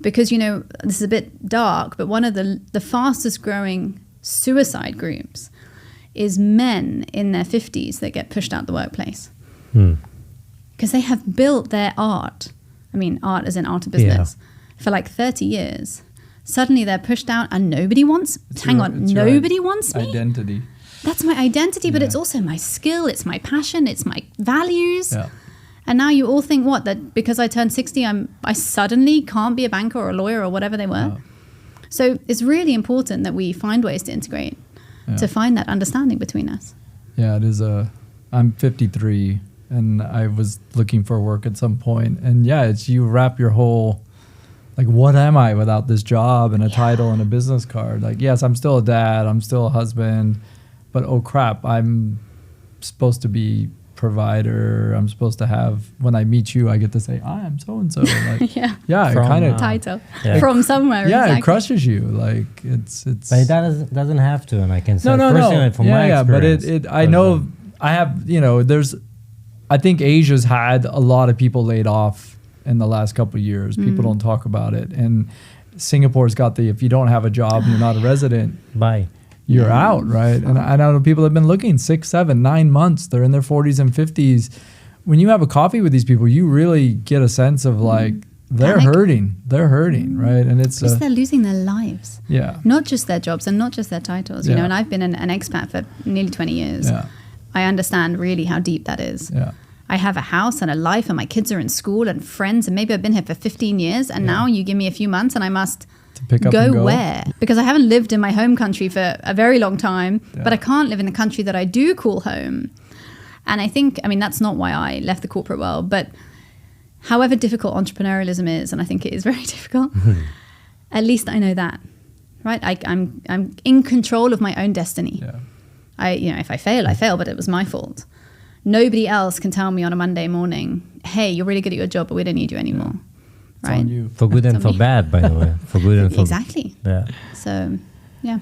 Because, this is a bit dark, but one of the fastest growing suicide groups is men in their 50s that get pushed out the workplace. Because they have built their art, art as in art of business, for 30 years. Suddenly they're pushed out and nobody wants, nobody wants me? Identity. That's my identity, but it's also my skill, it's my passion, it's my values. Yeah. And now you all think that because I turned 60, I suddenly can't be a banker or a lawyer or whatever they were. So it's really important that we find ways to integrate, to find that understanding between us. Yeah, it is I'm 53 and I was looking for work at some point. And it's you wrap your whole, what am I without this job and a title and a business card? Yes, I'm still a dad, I'm still a husband, but oh crap, I'm supposed to be provider. I'm supposed to have, when I meet you, I get to say, I am so-and-so. It kind of title from somewhere. Yeah, exactly. It crushes you. It's. But it doesn't have to, and I can say personally from my experience. But I know I have. There's. I think Asia's had a lot of people laid off in the last couple of years. People don't talk about it, and Singapore's got if you don't have a job and you're not a resident, bye. You're out, right? And I know people have been looking 6, 7, 9 months. They're in their 40s and 50s. When you have a coffee with these people, you really get a sense of they're hurting. They're hurting, right? And it's because they're losing their lives. Yeah. Not just their jobs and not just their titles. And I've been an expat for nearly 20 years. Yeah. I understand really how deep that is. Yeah. I have a house and a life, and my kids are in school and friends, and maybe I've been here for 15 years, and now you give me a few months, and I must. Pick up and go where? Because I haven't lived in my home country for a very long time, but I can't live in the country that I do call home. And I think, that's not why I left the corporate world, but however difficult entrepreneurialism is, and I think it is very difficult, at least I know that, right? I'm in control of my own destiny. Yeah. If I fail, I fail, but it was my fault. Nobody else can tell me on a Monday morning, hey, you're really good at your job, but we don't need you anymore. It's on you. For good and for bad, by the way. For good and for exactly. Yeah. So, yeah.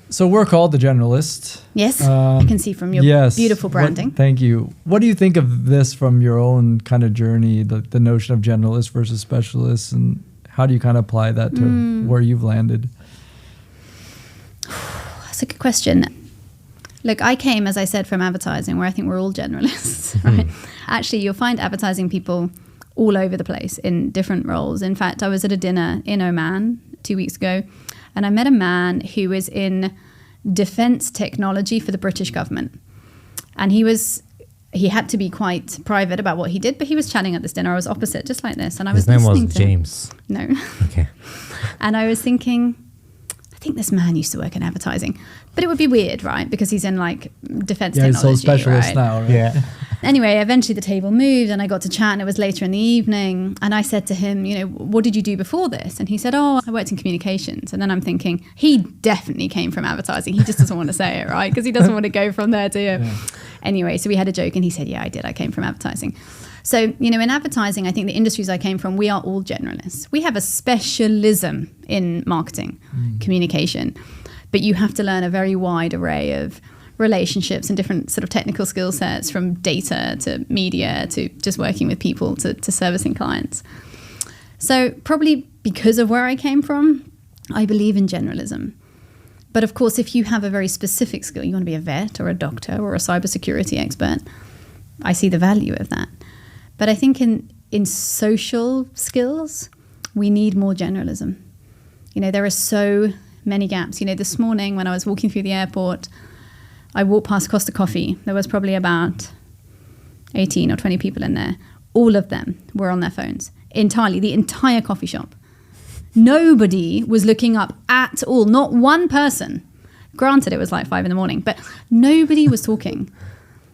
So we're called the Generalists. Yes, you can see from your beautiful branding. Thank you. What do you think of this from your own kind of journey, the notion of generalist versus specialist, and how do you kind of apply that to where you've landed? That's a good question. Look, I came, as I said, from advertising, where I think we're all generalists, right? Actually, you'll find advertising people all over the place in different roles. In fact, I was at a dinner in Oman 2 weeks ago, and I met a man who was in defense technology for the British government. And he had to be quite private about what he did, but he was chatting at this dinner. I was opposite, just like this. And I was His name listening was to him. James. No. Okay. And I was thinking, I think this man used to work in advertising. But it would be weird, right? Because he's in like defense technology. He's so specialist right? now, right? Yeah. Anyway, eventually the table moved and I got to chat, and it was later in the evening. And I said to him, you know, what did you do before this? And he said, oh, I worked in communications. And then I'm thinking, he definitely came from advertising. He just doesn't want to say it, right? Because he doesn't want to go from there to here. Yeah. Anyway, so we had a joke and he said, yeah, I did. I came from advertising. So, you know, in advertising, I think the industries I came from, we are all generalists. We have a specialism in marketing, communication, but you have to learn a very wide array of relationships and different sort of technical skill sets, from data to media to just working with people to servicing clients. So probably because of where I came from, I believe in generalism. But of course, if you have a very specific skill, you want to be a vet or a doctor or a cybersecurity expert, I see the value of that. But I think in social skills, we need more generalism. You know, there are so many gaps. You know, this morning when I was walking through the airport, I walked past Costa Coffee. There was probably about 18 or 20 people in there. All of them were on their phones. Entirely, the entire coffee shop. Nobody was looking up at all. Not one person. Granted, it was like 5 a.m, but nobody was talking.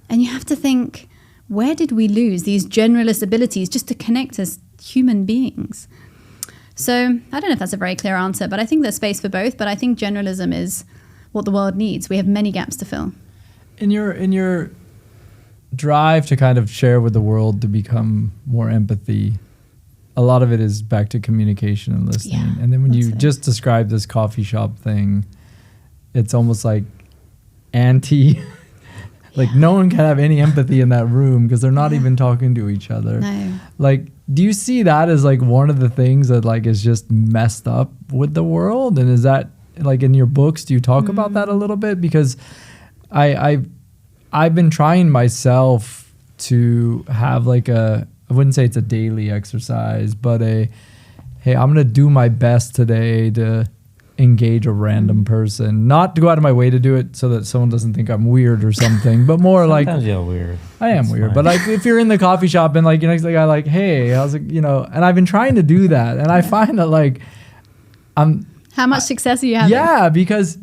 And you have to think, where did we lose these generalist abilities just to connect as human beings? So I don't know if that's a very clear answer, but I think there's space for both. But I think generalism is what the world needs. We have many gaps to fill. In your drive to kind of share with the world to become more empathy, a lot of it is back to communication and listening. Yeah, and then when you just described this coffee shop thing, it's almost like anti... Like no one can have any empathy in that room because they're not even talking to each other. No. Like, do you see that as like one of the things that like is just messed up with the world? And is that like in your books, do you talk about that a little bit? Because I've been trying myself to have like I wouldn't say it's a daily exercise, but hey, I'm going to do my best today to engage a random person, not to go out of my way to do it so that someone doesn't think I'm weird or something, but more like you're weird. I am weird, but like if you're in the coffee shop and like you know the guy like, hey, how's it, you know, and I've been trying to do that, and I find that like how much success are you having? Yeah, because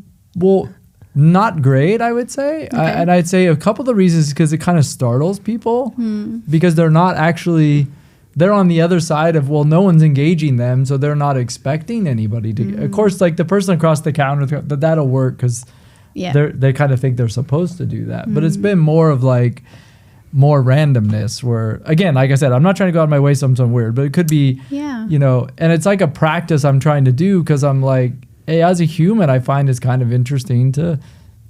not great, I would say. Okay. And I'd say a couple of the reasons is because it kind of startles people because they're not actually. They're on the other side of, well, no one's engaging them, so they're not expecting anybody to. Of course, like the person across the counter, that'll work because they kind of think they're supposed to do that. But it's been more of like more randomness where, again, like I said, I'm not trying to go out of my way something weird, but it could be, you know, and it's like a practice I'm trying to do because I'm like, hey, as a human, I find it's kind of interesting to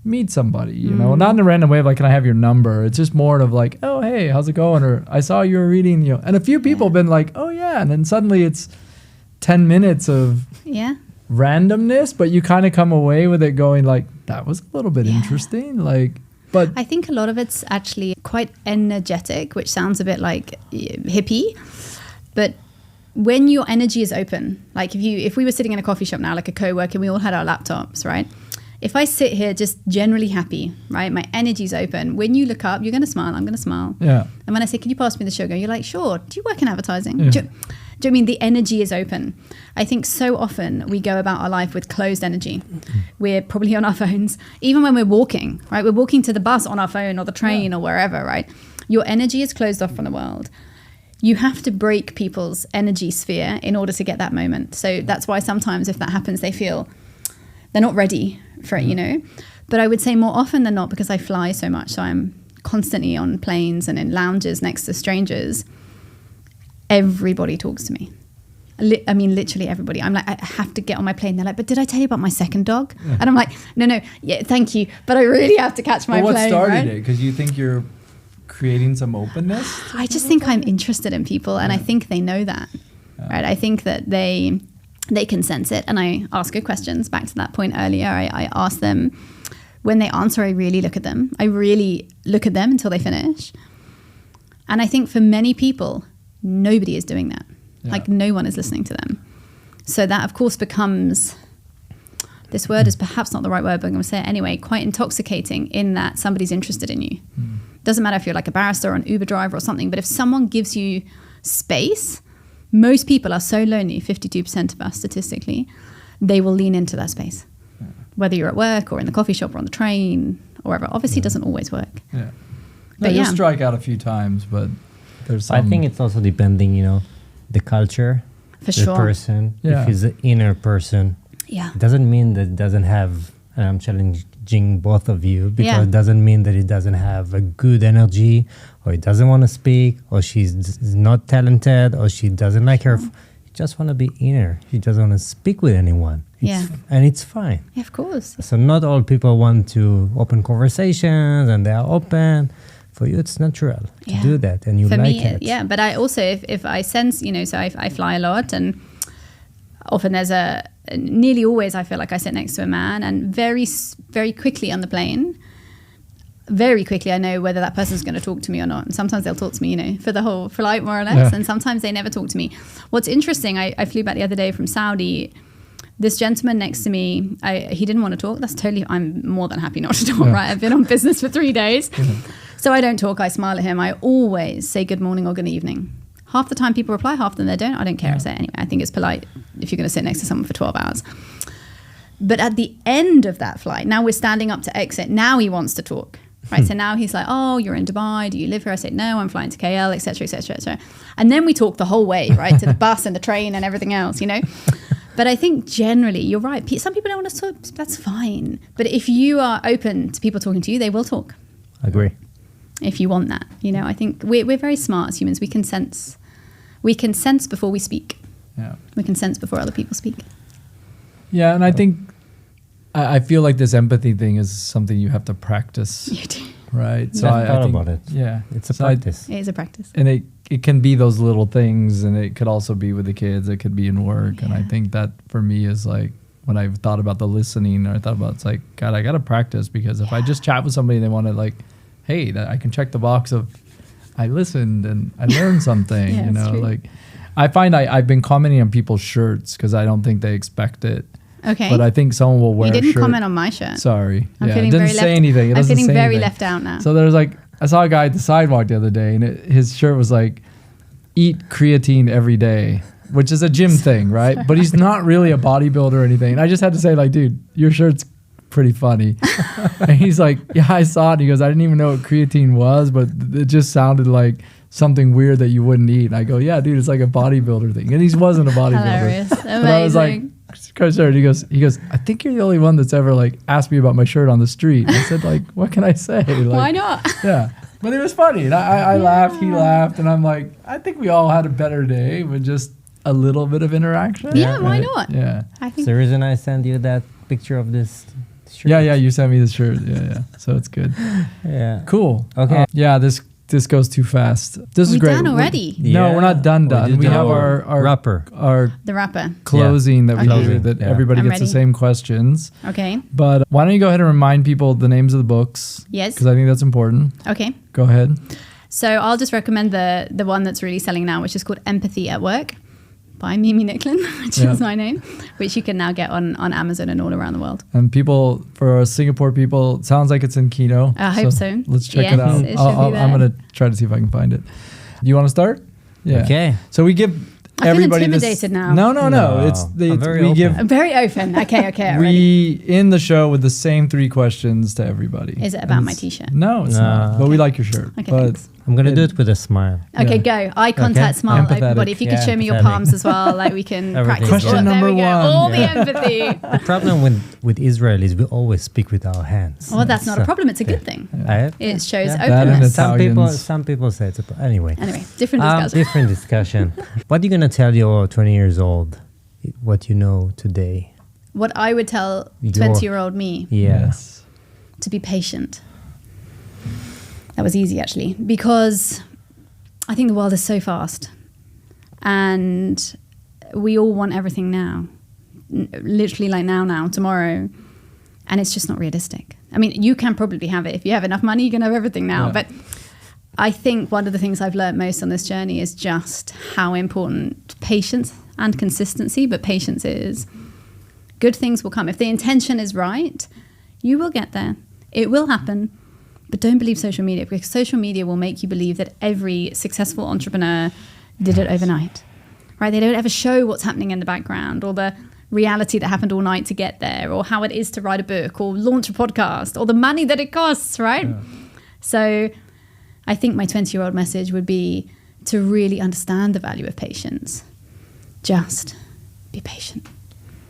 meet somebody, you know, not in a random way of like, can I have your number? It's just more of like, oh, hey, how's it going? Or I saw you were reading, you know, and a few people have been like, oh yeah. And then suddenly it's 10 minutes of randomness, but you kind of come away with it going like, that was a little bit interesting. Like, but I think a lot of it's actually quite energetic, which sounds a bit like hippie, but when your energy is open, like if we were sitting in a coffee shop now, like a co-worker, and we all had our laptops, right? If I sit here just generally happy, right, my energy's open. When you look up, you're going to smile. I'm going to smile. Yeah. And when I say, can you pass me the sugar? You're like, sure. Do you work in advertising? Yeah. Do you mean the energy is open? I think so often we go about our life with closed energy. We're probably on our phones. Even when we're walking, right? We're walking to the bus on our phone or the train or wherever, right? Your energy is closed off from the world. You have to break people's energy sphere in order to get that moment. So that's why sometimes if that happens, they feel they're not ready for it, you know. But I would say more often than not, because I fly so much, so I'm constantly on planes and in lounges next to strangers, everybody talks to me. I mean, literally everybody. I'm like, I have to get on my plane. They're like, but did I tell you about my second dog? Yeah. And I'm like, no, yeah, thank you, but I really have to catch my plane. What started it? Because you think you're creating some openness? I just think I'm interested in people, and I think they know that, right? I think that they can sense it, and I ask good questions. Back to that point earlier, I ask them, when they answer, I really look at them. I really look at them until they finish. And I think for many people, nobody is doing that. Yeah. Like no one is listening to them. So that of course becomes, this word is perhaps not the right word, but I'm going to say it anyway, quite intoxicating in that somebody's interested in you. Doesn't matter if you're like a barrister or an Uber driver or something, but if someone gives you space, most people are so lonely, 52% of us statistically, they will lean into that space. Yeah. Whether you're at work or in the coffee shop or on the train or wherever. Obviously it doesn't always work. Yeah. But you'll strike out a few times, but there's some... I think it's also depending, the culture, the person. Yeah. If he's an inner person, it doesn't mean that it doesn't have, and I'm challenging both of you, because it doesn't mean that it doesn't have a good energy, or it doesn't want to speak, or she's not talented, or she doesn't like her. She just want to be inner. She doesn't want to speak with anyone. And it's fine. Yeah, of course. So not all people want to open conversations, and they are open. For you, it's natural to do that, and you For like me, it. Yeah, but I also, if I sense, so I fly a lot, and often nearly always I feel like I sit next to a man, and very, very quickly on the plane, very quickly I know whether that person's going to talk to me or not. And sometimes they'll talk to me, for the whole flight more or less, and sometimes they never talk to me. What's interesting, I flew back the other day from Saudi. This gentleman next to me, he didn't want to talk. I'm more than happy not to talk, right? I've been on business for 3 days. So I don't talk, I smile at him. I always say good morning or good evening. Half the time people reply, half of them they don't. I don't care, I say it anyway. I think it's polite if you're going to sit next to someone for 12 hours. But at the end of that flight, now we're standing up to exit. Now he wants to talk, right? So now he's like, oh, you're in Dubai. Do you live here? I say, no, I'm flying to KL, et cetera, et cetera, et cetera. And then we talk the whole way, right? To the bus and the train and everything else, But I think generally, you're right. Some people don't want to talk. That's fine. But if you are open to people talking to you, they will talk. Agree. If you want that, I think we're very smart as humans. We can sense before we speak. Yeah. We can sense before other people speak. Yeah, and I think I feel like this empathy thing is something you have to practice. You do. Right. So I thought think, about it. Yeah. It's a practice. It is a practice. And it can be those little things, and it could also be with the kids. It could be in work. Yeah. And I think that for me is like when I've thought about the listening, or I thought about, it's like, God, I got to practice, because if I just chat with somebody and they want to like, hey, that I can check the box of I listened and I learned something, True. Like I find I've been commenting on people's shirts because I don't think they expect it. Okay. But I think someone will wear a shirt. You didn't comment on my shirt. Sorry. I'm yeah, feeling it didn't very say anything. I'm feeling very left out now. So there's like, I saw a guy at the sidewalk the other day, and his shirt was like, eat creatine every day, which is a gym thing, right? But he's not really a bodybuilder or anything. And I just had to say, like, dude, your shirt's pretty funny. And he's like, yeah, I saw it. He goes, I didn't even know what creatine was, but it just sounded like something weird that you wouldn't eat. And I go, yeah, dude, it's like a bodybuilder thing. And he wasn't a bodybuilder. Hilarious. But I was like, shirt. He goes, I think you're the only one that's ever like asked me about my shirt on the street. And I said, like, what can I say? Like, why not? Yeah. But it was funny. And I laughed, he laughed, and I'm like, I think we all had a better day with just a little bit of interaction. Yeah, why not? Yeah. I think the reason I sent you that picture of this shirt. Yeah, you sent me the shirt. Yeah. So it's good. Yeah. Cool. Okay. Yeah, this goes too fast. This is great. We're done already? No, we're not done. We have our wrapper. The wrapper. Closing that we do, that everybody I'm gets ready. the same questions. Okay. But why don't you go ahead and remind people the names of the books? Yes. Because I think that's important. Okay. Go ahead. So I'll just recommend the one that's really selling now, which is called Empathy at Work by Mimi Nicklin, which is my name, which you can now get on Amazon and all around the world. And people, for our Singapore people, it sounds like it's in Kino. I hope so. Let's check Yes, it out. it should be there. I'm going to try to see if I can find it. Do you want to start? Yeah. Okay. So we give everybody feel intimidated now. No. No, It's I'm very we open. give I'm very open. Okay, ready. we end the show with the same 3 questions to everybody. Is it about my t-shirt? No, it's not. But we like your shirt. Okay, but thanks. I'm going to do it with a smile. Okay, go. Eye contact, smile. Empathetic. Everybody, if you could show me your empathetic. palms as well, like we can Everything. practice. Question There number we go. 1. All the Yeah. empathy. The problem with Israel is we always speak with our hands. Well, that's not a problem. It's a good thing. It shows That and openness. Italians. Some people say it's anyway. Anyway, different discussion. Different discussion. What are you gonna tell your 20 years old? What you know today? What I would tell 20-year-old me, Yes. to be patient. That was easy, actually, because I think the world is so fast, and we all want everything now, literally like now, tomorrow, and it's just not realistic. I mean, you can probably have it if you have enough money. You can have everything now, Yeah. but I think one of the things I've learned most on this journey is just how important patience and consistency, but patience is. Good things will come. If the intention is right, you will get there. It will happen. But don't believe social media, because social media will make you believe that every successful entrepreneur did it overnight, right? They don't ever show what's happening in the background, or the reality that happened all night to get there, or how it is to write a book or launch a podcast, or the money that it costs, right? Yeah. So I think my 20-year-old message would be to really understand the value of patience. Just be patient.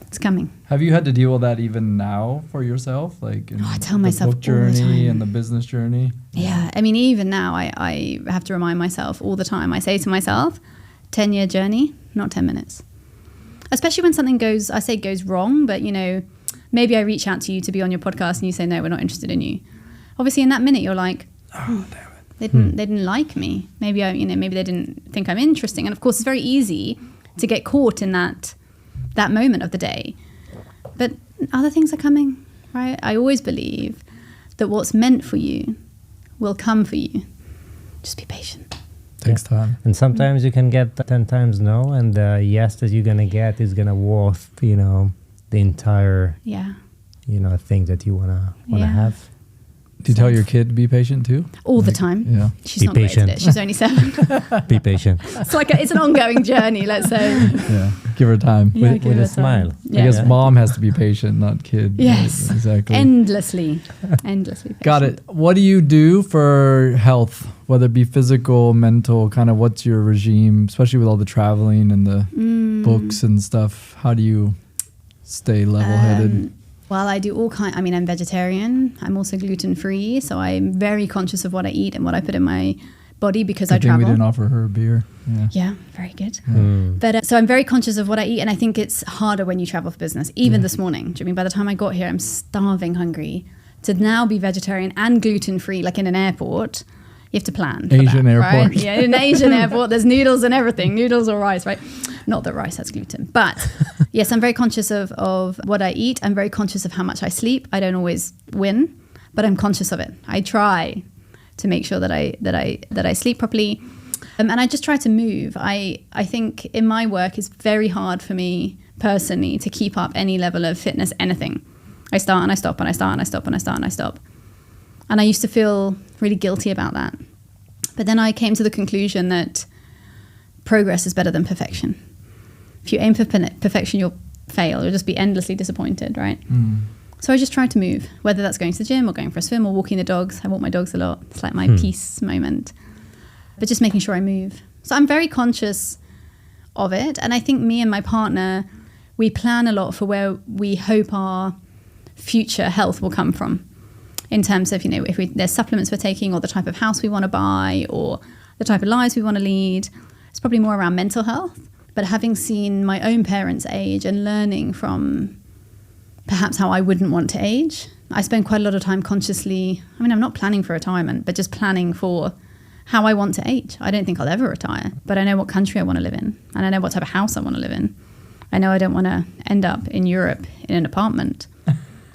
It's coming. Have you had to deal with that even now for yourself? Like in I tell myself the book journey and the business journey? Yeah. I mean, even now I have to remind myself all the time. I say to myself, 10-year journey, not 10 minutes. Especially when something goes wrong, but maybe I reach out to you to be on your podcast and you say, no, we're not interested in you. Obviously in that minute you're like, oh, they didn't like me. Maybe maybe they didn't think I'm interesting. And of course it's very easy to get caught in that moment of the day. But other things are coming, right? I always believe that what's meant for you will come for you. Just be patient. Takes time. And sometimes you can get 10 times no, and the yes that you're going to get is going to worth, the entire, thing that you want to have. Do you tell your kid to be patient too? All the time. Yeah. She's not great at it. She's only 7. Be patient. It's like it's an ongoing journey, let's say. Yeah. Give her time. Yeah, with a smile. Yeah. I guess mom has to be patient, not kid. Yes. Right? Exactly. Endlessly patient. Got it. What do you do for health, whether it be physical, mental, kind of what's your regime, especially with all the traveling and the books and stuff? How do you stay level-headed? Well, I do I'm vegetarian. I'm also gluten-free, so I'm very conscious of what I eat and what I put in my body because I travel. We didn't offer her a beer. Yeah, very good. But so I'm very conscious of what I eat, and I think it's harder when you travel for business. Even this morning, by the time I got here, I'm starving hungry. To now be vegetarian and gluten-free, like in an airport, you have to plan for Asian that, airport. Right? Yeah, in an Asian airport, there's noodles and everything, noodles or rice, right? Not that rice has gluten, but yes, I'm very conscious of what I eat. I'm very conscious of how much I sleep. I don't always win, but I'm conscious of it. I try to make sure that I sleep properly, and I just try to move. I think in my work it's very hard for me personally to keep up any level of fitness, anything. I start and I stop and I start and I stop and I start and I stop. And I used to feel really guilty about that. But then I came to the conclusion that progress is better than perfection. If you aim for perfection, you'll fail. You'll just be endlessly disappointed, right? So I just try to move, whether that's going to the gym or going for a swim or walking the dogs. I walk my dogs a lot. It's like my peace moment. But just making sure I move. So I'm very conscious of it. And I think me and my partner, we plan a lot for where we hope our future health will come from. In terms of, if there's supplements we're taking or the type of house we want to buy or the type of lives we want to lead. It's probably more around mental health. But having seen my own parents age and learning from perhaps how I wouldn't want to age, I spend quite a lot of time consciously, I'm not planning for retirement, but just planning for how I want to age. I don't think I'll ever retire, but I know what country I want to live in. And I know what type of house I want to live in. I know I don't want to end up in Europe in an apartment.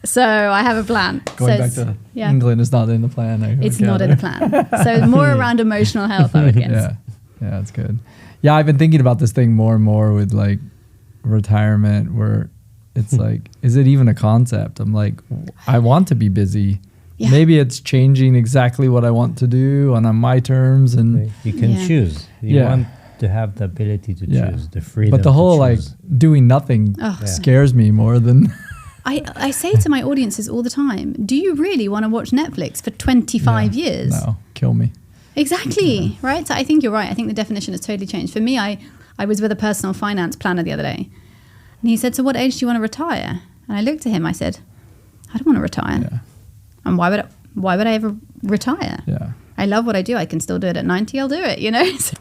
So I have a plan. Going back to England is not in the plan. It's not in the plan. So more around emotional health, I would guess. Yeah, that's good. Yeah, I've been thinking about this thing more and more with like retirement, where it's like, is it even a concept? I'm like, I want to be busy. Yeah. Maybe it's changing exactly what I want to do on my terms, and you can choose. You want to have the ability to choose, the freedom. But the whole like doing nothing scares me more than. I say to my audiences all the time, do you really want to watch Netflix for 25 years? No, kill me. Exactly, right? So I think you're right. I think the definition has totally changed. For me, I was with a personal finance planner the other day, and he said, so what age do you want to retire? And I looked at him, I said, I don't want to retire. Yeah. And why would I ever retire? Yeah. I love what I do. I can still do it at 90. I'll do it,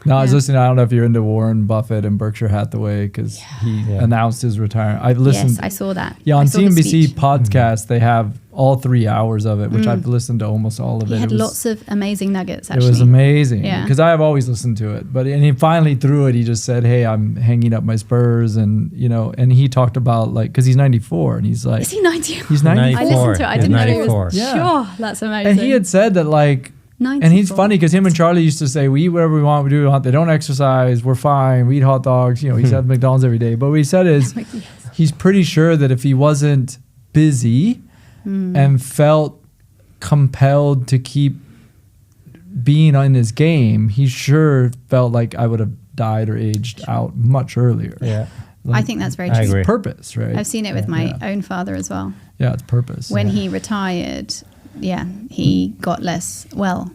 No, I was listening. I don't know if you're into Warren Buffett and Berkshire Hathaway, because he announced his retirement. I've listened. Yes, I saw that. Yeah, on CNBC podcast, they have all 3 hours of it, which I've listened to almost all of it. He had lots of amazing nuggets, actually. It was amazing, because I have always listened to it. And he finally threw it. He just said, hey, I'm hanging up my spurs. And, and he talked about, like, because he's 94. And he's like. Is he 90? He's 94. I listened to it. I didn't know he was. Yeah. Sure, that's amazing. And he had said that, like, And he's funny because him and Charlie used to say, we eat whatever we want, we do what we want. They don't exercise, we're fine, we eat hot dogs. You know, he's at McDonald's every day. But what he said is he's pretty sure that if he wasn't busy and felt compelled to keep being in his game, he sure felt like I would have died or aged out much earlier. Yeah. I think that's very true. It's purpose, right? I've seen it with my own father as well. Yeah, it's purpose. When he retired, he got less well.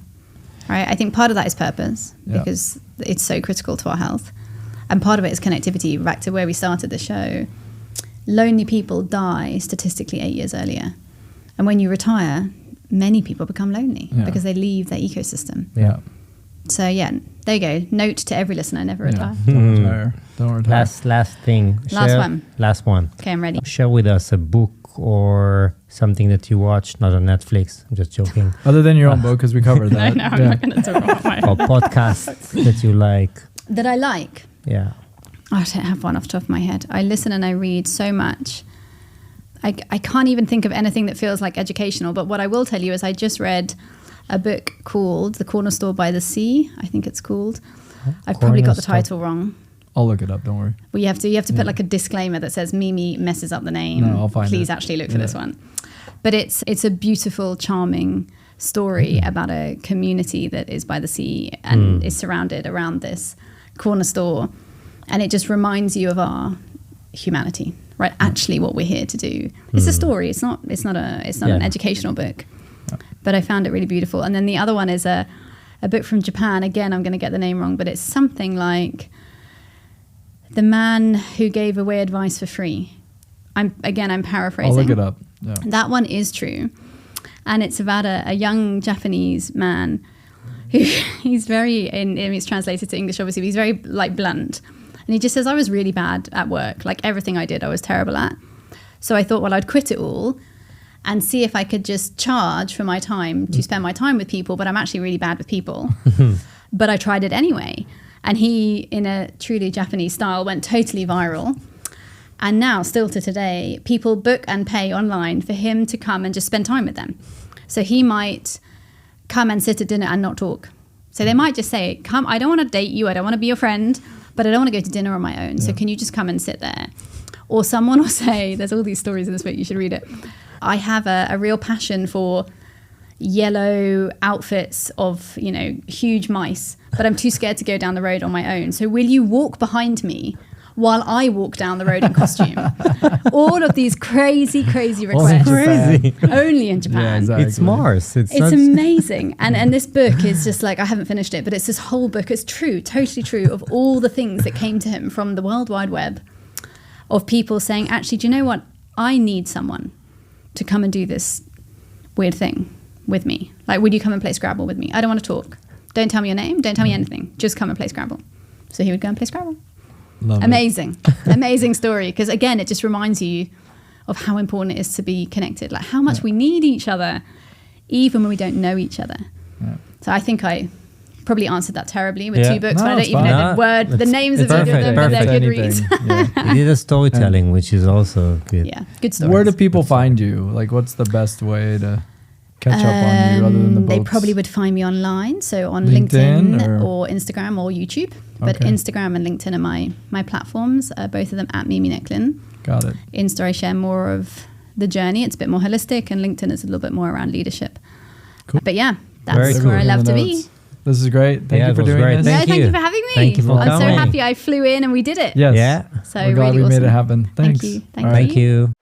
Right? I think part of that is purpose because it's so critical to our health. And part of it is connectivity. Back to where we started the show. Lonely people die statistically 8 years earlier. And when you retire, many people become lonely because they leave their ecosystem. Yeah. So there you go. Note to every listener: never retire. Don't retire. Don't retire. Last thing. Last one. Okay, I'm ready. Share with us a book or something that you watched, not on Netflix. I'm just joking. Other than your own book, because we covered that. No, I'm not going to talk about mine. Or podcasts that you like. That I like. Yeah. I don't have one off the top of my head. I listen and I read so much. I can't even think of anything that feels like educational. But what I will tell you is I just read a book called The Corner Store by the Sea, I think it's called. I've probably got the title wrong. I'll look it up, don't worry. Well, you have to put like a disclaimer that says Mimi messes up the name. No, I'll find Please it. actually look for this one. But it's a beautiful, charming story about a community that is by the sea and is surrounded around this corner store. And it just reminds you of our humanity, right? Actually what we're here to do. It's a story. It's not an educational book. But I found it really beautiful. And then the other one is a book from Japan. Again, I'm going to get the name wrong, but it's something like The Man Who Gave Away Advice for Free. I'm paraphrasing. I'll look it up. Yeah. That one is true. And it's about a young Japanese man who he's very, it's translated to English obviously, but he's very like blunt. And he just says, I was really bad at work. Like everything I did, I was terrible at. So I thought, well, I'd quit it all and see if I could just charge for my time to spend my time with people, but I'm actually really bad with people. But I tried it anyway. And he, in a truly Japanese style, went totally viral. And now, still to today, people book and pay online for him to come and just spend time with them. So he might come and sit at dinner and not talk. So they might just say, come, I don't want to date you, I don't want to be your friend, but I don't want to go to dinner on my own. So can you just come and sit there? Or someone will say, there's all these stories in this book, you should read it. I have a real passion for yellow outfits of, huge mice, but I'm too scared to go down the road on my own. So will you walk behind me while I walk down the road in costume? All of these crazy, crazy requests. Crazy. Only in Japan. Yeah, exactly. It's Mars. It's amazing. And this book is just like, I haven't finished it, but it's this whole book. It's true, totally true, of all the things that came to him from the World Wide Web, of people saying, actually, do you know what? I need someone to come and do this weird thing with me. Like, would you come and play Scrabble with me? I don't want to talk. Don't tell me your name. Don't tell me anything. Just come and play Scrabble. So he would go and play Scrabble. Amazing. Amazing story. Because again, it just reminds you of how important it is to be connected. Like how much we need each other, even when we don't know each other. Yeah. So I think I probably answered that terribly with 2 books, but I don't even know the names of either of them, but they're good reads. You did a storytelling, which is also good. Yeah, good stories. Where do people find you? Like, what's the best way to catch up on you other than the boats? They probably would find me online, so on LinkedIn or Instagram or YouTube. But Instagram and LinkedIn are my platforms, both of them at Mimi Nicklin. Got it. Insta, I share more of the journey. It's a bit more holistic, and LinkedIn is a little bit more around leadership. Cool. But yeah, that's where I love to be. This is great. Thank you for doing this. Thank you for having me. Thank you for coming. I'm so happy I flew in and we did it. Yes. Yeah. So we're glad really we awesome. made it happen. Thanks. Thank you. Thank you.